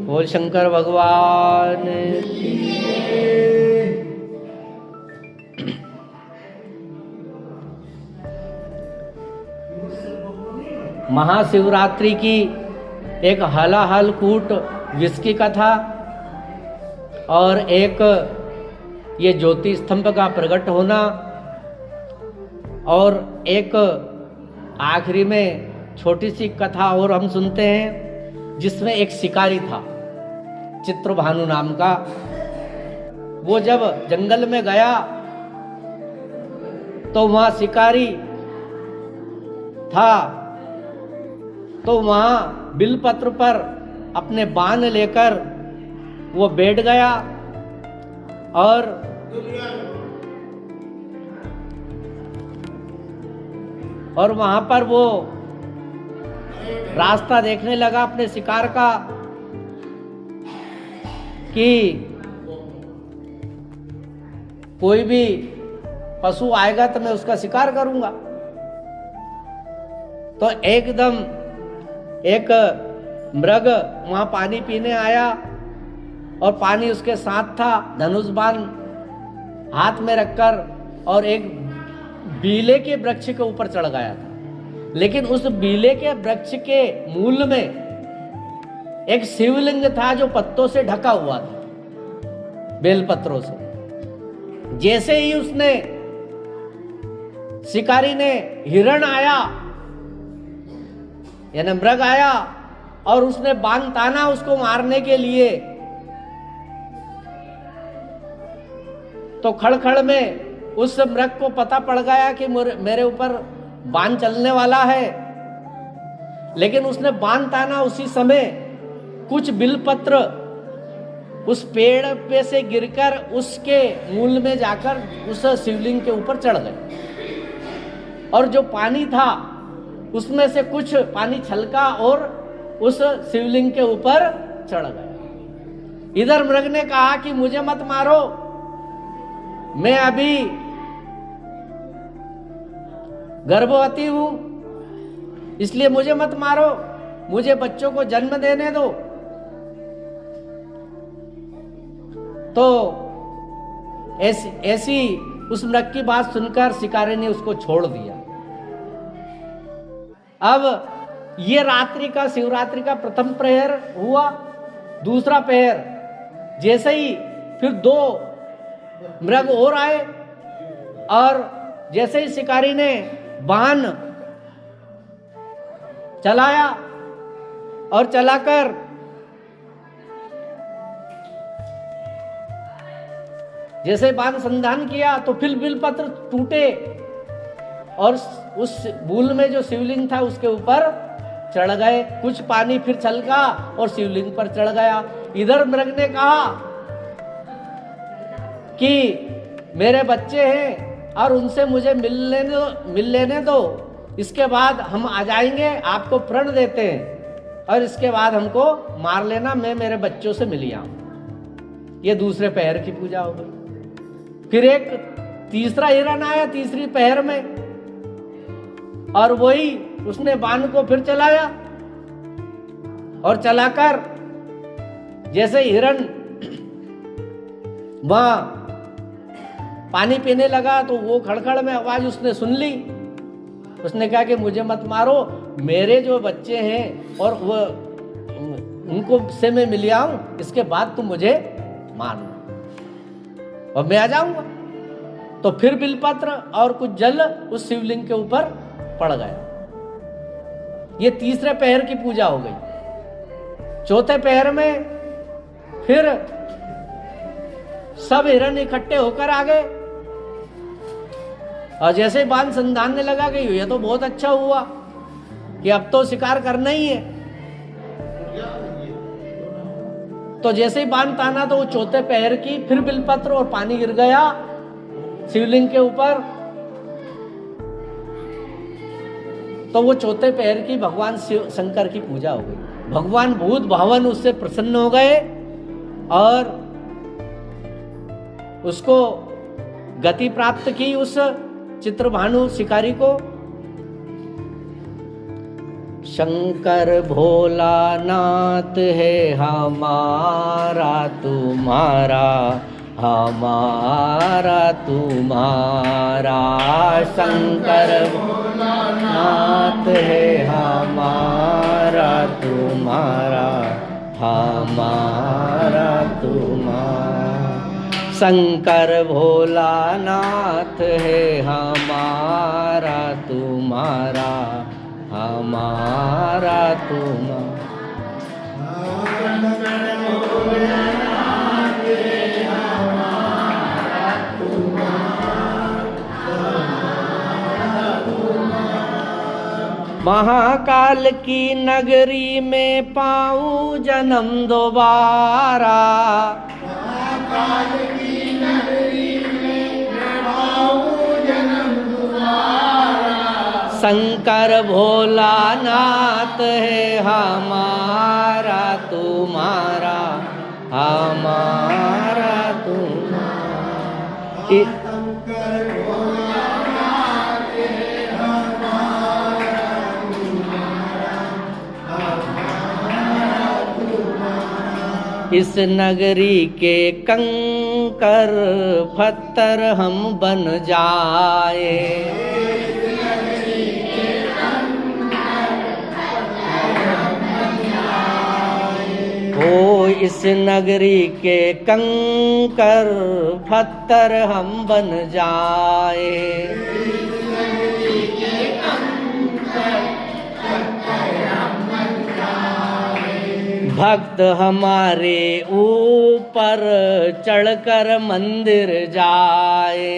[SPEAKER 2] बोल शंकर भगवान की। महाशिवरात्रि की एक हलाहल कूट विस्की कथा और एक ये ज्योति स्तंभ का प्रकट होना और एक आखिरी में छोटी सी कथा और हम सुनते हैं जिसमें एक शिकारी था चित्रभानु नाम का। वो जब जंगल में गया तो वहां शिकारी था, तो वहां बिलपत्र पर अपने बाण लेकर वो बैठ गया और वहां पर वो रास्ता देखने लगा अपने शिकार का कि कोई भी पशु आएगा तो मैं उसका शिकार करूंगा। तो एकदम एक मृग वहां पानी पीने आया और पानी उसके साथ था, धनुष बाण हाथ में रखकर और एक बीले के वृक्ष के ऊपर चढ़ गया था। लेकिन उस बीले के वृक्ष के मूल में एक शिवलिंग था जो पत्तों से ढका हुआ था, बेलपत्रों से। जैसे ही उसने शिकारी ने हिरण आया यानी मृग आया और उसने बाण ताना उसको मारने के लिए, तो खड़खड़ में उस मृग को पता पड़ गया कि मेरे ऊपर बाण चलने वाला है। लेकिन उसने बाण ताना उसी समय कुछ बिलपत्र उस पेड़ पे से गिरकर उसके मूल में जाकर उस शिवलिंग के ऊपर चढ़ गए और जो पानी था उसमें से कुछ पानी छलका और उस शिवलिंग के ऊपर चढ़ गया। इधर मृग ने कहा कि मुझे मत मारो, मैं अभी गर्भवती हूं, इसलिए मुझे मत मारो, मुझे बच्चों को जन्म देने दो। तो ऐसी उस मृग की बात सुनकर शिकारी ने उसको छोड़ दिया। अब ये रात्रि का शिवरात्रि का प्रथम प्रहर हुआ। दूसरा प्रहर जैसे ही फिर दो मृग और आए और जैसे ही शिकारी ने बाण चलाया और चलाकर जैसे बाण संधान किया तो फिर बिलपत्र टूटे और उस बूल में जो शिवलिंग था उसके ऊपर चढ़ गए। कुछ पानी फिर छलका और शिवलिंग पर चढ़ गया। इधर मृग ने कहा कि मेरे बच्चे हैं और उनसे मुझे मिल लेने दो, इसके बाद हम आ जाएंगे, आपको प्रण देते हैं और इसके बाद हमको मार लेना, मैं मेरे बच्चों से मिल आऊं। ये दूसरे पहर की पूजा हो गई। फिर एक तीसरा हिरण आया तीसरी पहर में और वही उसने बाण को फिर चलाया और चलाकर जैसे हिरण वहां पानी पीने लगा तो वो खड़खड़ में आवाज उसने सुन ली। उसने कहा कि मुझे मत मारो, मेरे जो बच्चे हैं और वो उनको से मैं मिल आऊं, इसके बाद तुम मुझे मारना और मैं आ जाऊंगा। तो फिर बिलपत्र और कुछ जल उस शिवलिंग के ऊपर पड़ गया। ये तीसरे पहर की पूजा हो गई। चौथे पहर में फिर सब हिरण इकट्ठे होकर आ गए और जैसे बाण संधानने लगा कि ये तो बहुत अच्छा हुआ कि अब तो शिकार करना ही है। तो जैसे ही बाण ताना तो वो चौथे पहर की फिर बिलपत्र और पानी गिर गया शिवलिंग के ऊपर तो वो चौथे पैर की भगवान शिव शंकर की पूजा हो गई। भगवान भूत भावन उससे प्रसन्न हो गए और उसको गति प्राप्त की उस चित्रभानु शिकारी को। शंकर भोलानाथ है हमारा तुम्हारा, हमारा तुम्हारा। शंकर भोलानाथ है हमारा तुम्हारा, हमारा तुम्हारा। शंकर भोलानाथ है हमारा तुम्हारा, हमारा तुम्हारा। महाकाल की नगरी में पाऊं जन्म दोबारा, महाकाल की नगरी में पाऊं जन्म दोबारा। शंकर भोलानाथ है हमारा तुम्हारा, हमारा तुम्हारा। इस नगरी के कंकर पत्थर हम बन जाए, ओ इस नगरी के कंकर पत्थर हम बन जाए। भक्त हमारे ऊपर चढ़कर मंदिर जाए,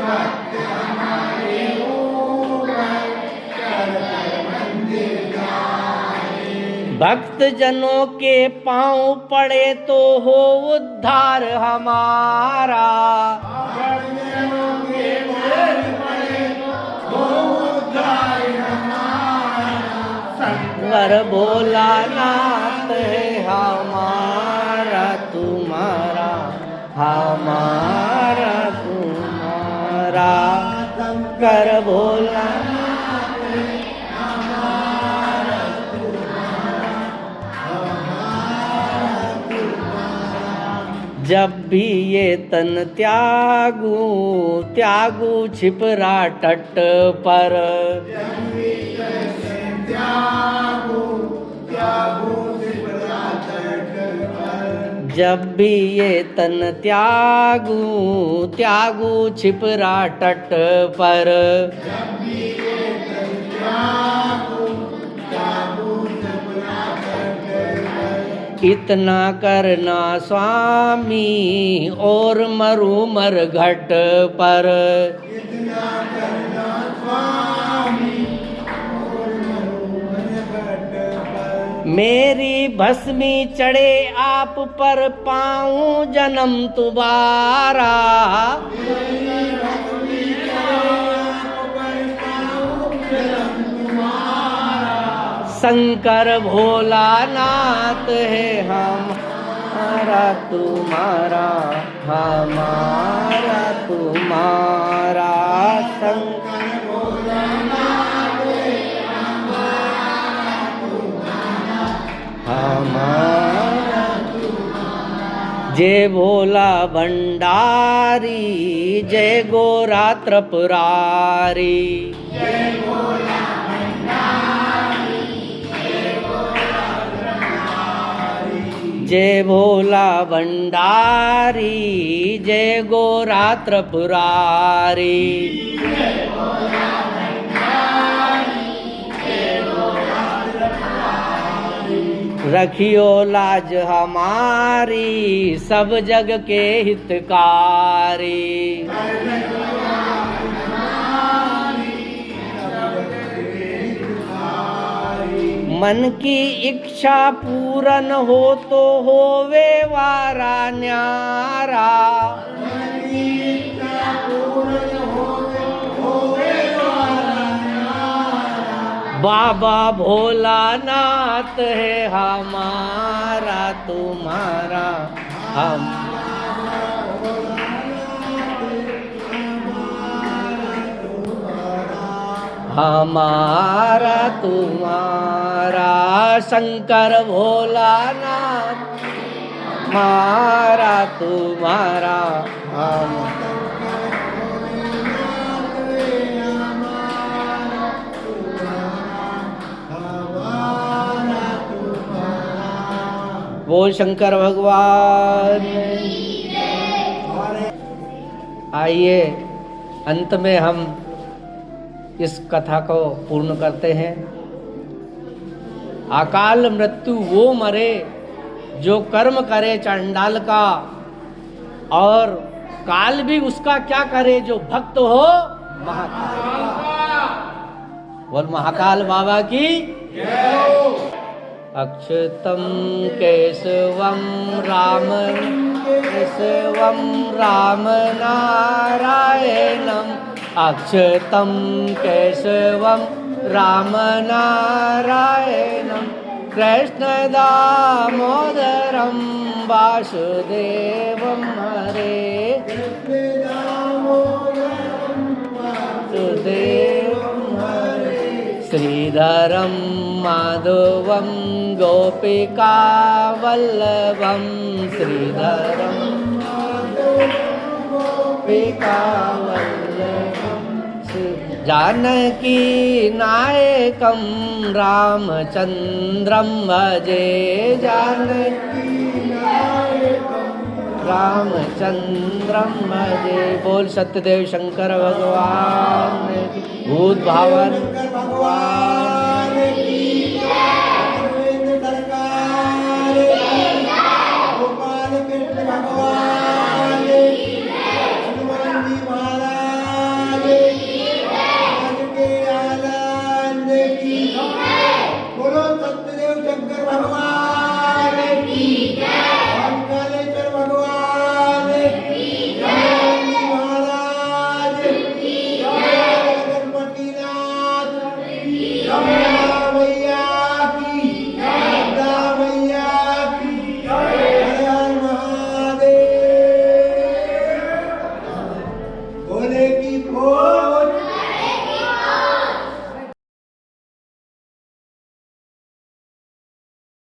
[SPEAKER 2] भक्त हमारे ऊपर चढ़कर मंदिर जाए। भक्त जनों के पांव पड़े तो हो उद्धार हमारा, भक्त जनों के पांव पड़े तो हो उद्धार हमारा। शंकर भोलानाथ है हमारा तुम्हारा, हमारा तुम्हारा। शंकर भोलानाथ है हमारा तुम्हारा, हमारा तुम्हारा। जब भी ये तन त्यागू त्यागू छिपरा तट पर, जब भी ये तन त्यागू त्यागू छिपरा तट पर, इतना करना स्वामी और मरू मर घट पर, इतना करना स्वामी और मरू मर घट पर। मेरी भस्मी चढ़े आप पर पाऊं जन्म तुम्हारा, मेरी भस्मी चढ़े आप पर पाऊं जन्म तुम्हारा। शंकर भोलानाथ है हमारा तुम्हारा, हमारा तुम्हारा। शंकर भोलानाथ है हमारा तुम्हारा, हमारा तुम्हारा। जय भोला भंडारी, जय गोरा त्रिपुरारी, जय भोला जय भोला भंडारी, जय गोरा त्रिपुरारी। रखियो लाज हमारी सब जग के हितकारी, मन की इच्छा पूरन हो तो होवे वारा न्यारा, मन की इच्छा पूरन हो तो होवे वारा न्यारा। बाबा भोलानाथ है हमारा तुम्हारा हम। हमारा तुम्हारा शंकर भोलानाथ, हमारा तुम्हारा हम। बोल शंकर भगवान। आइए अंत में हम इस कथा को पूर्ण करते हैं। अकाल मृत्यु वो मरे जो कर्म करे चंडाल का, और काल भी उसका क्या करे जो भक्त हो महाकाल। बोल महाकाल बाबा की। अक्षतम केशवम राम नारायणम, अक्षतम केशवम राम नारायणम, कृष्ण दामोदरम वासुदेवम हरे। श्रीधरम माधवम गोपिका वल्लभम, श्रीधरम गोपिका वल्लभम, जानकी नायकम रामचंद्रम भजे, जानकी रामचंद्रम भजे। बोल सत्यदेव शंकर भगवान, भूत भावन भगवान की, गोपाल कृष्ण भगवान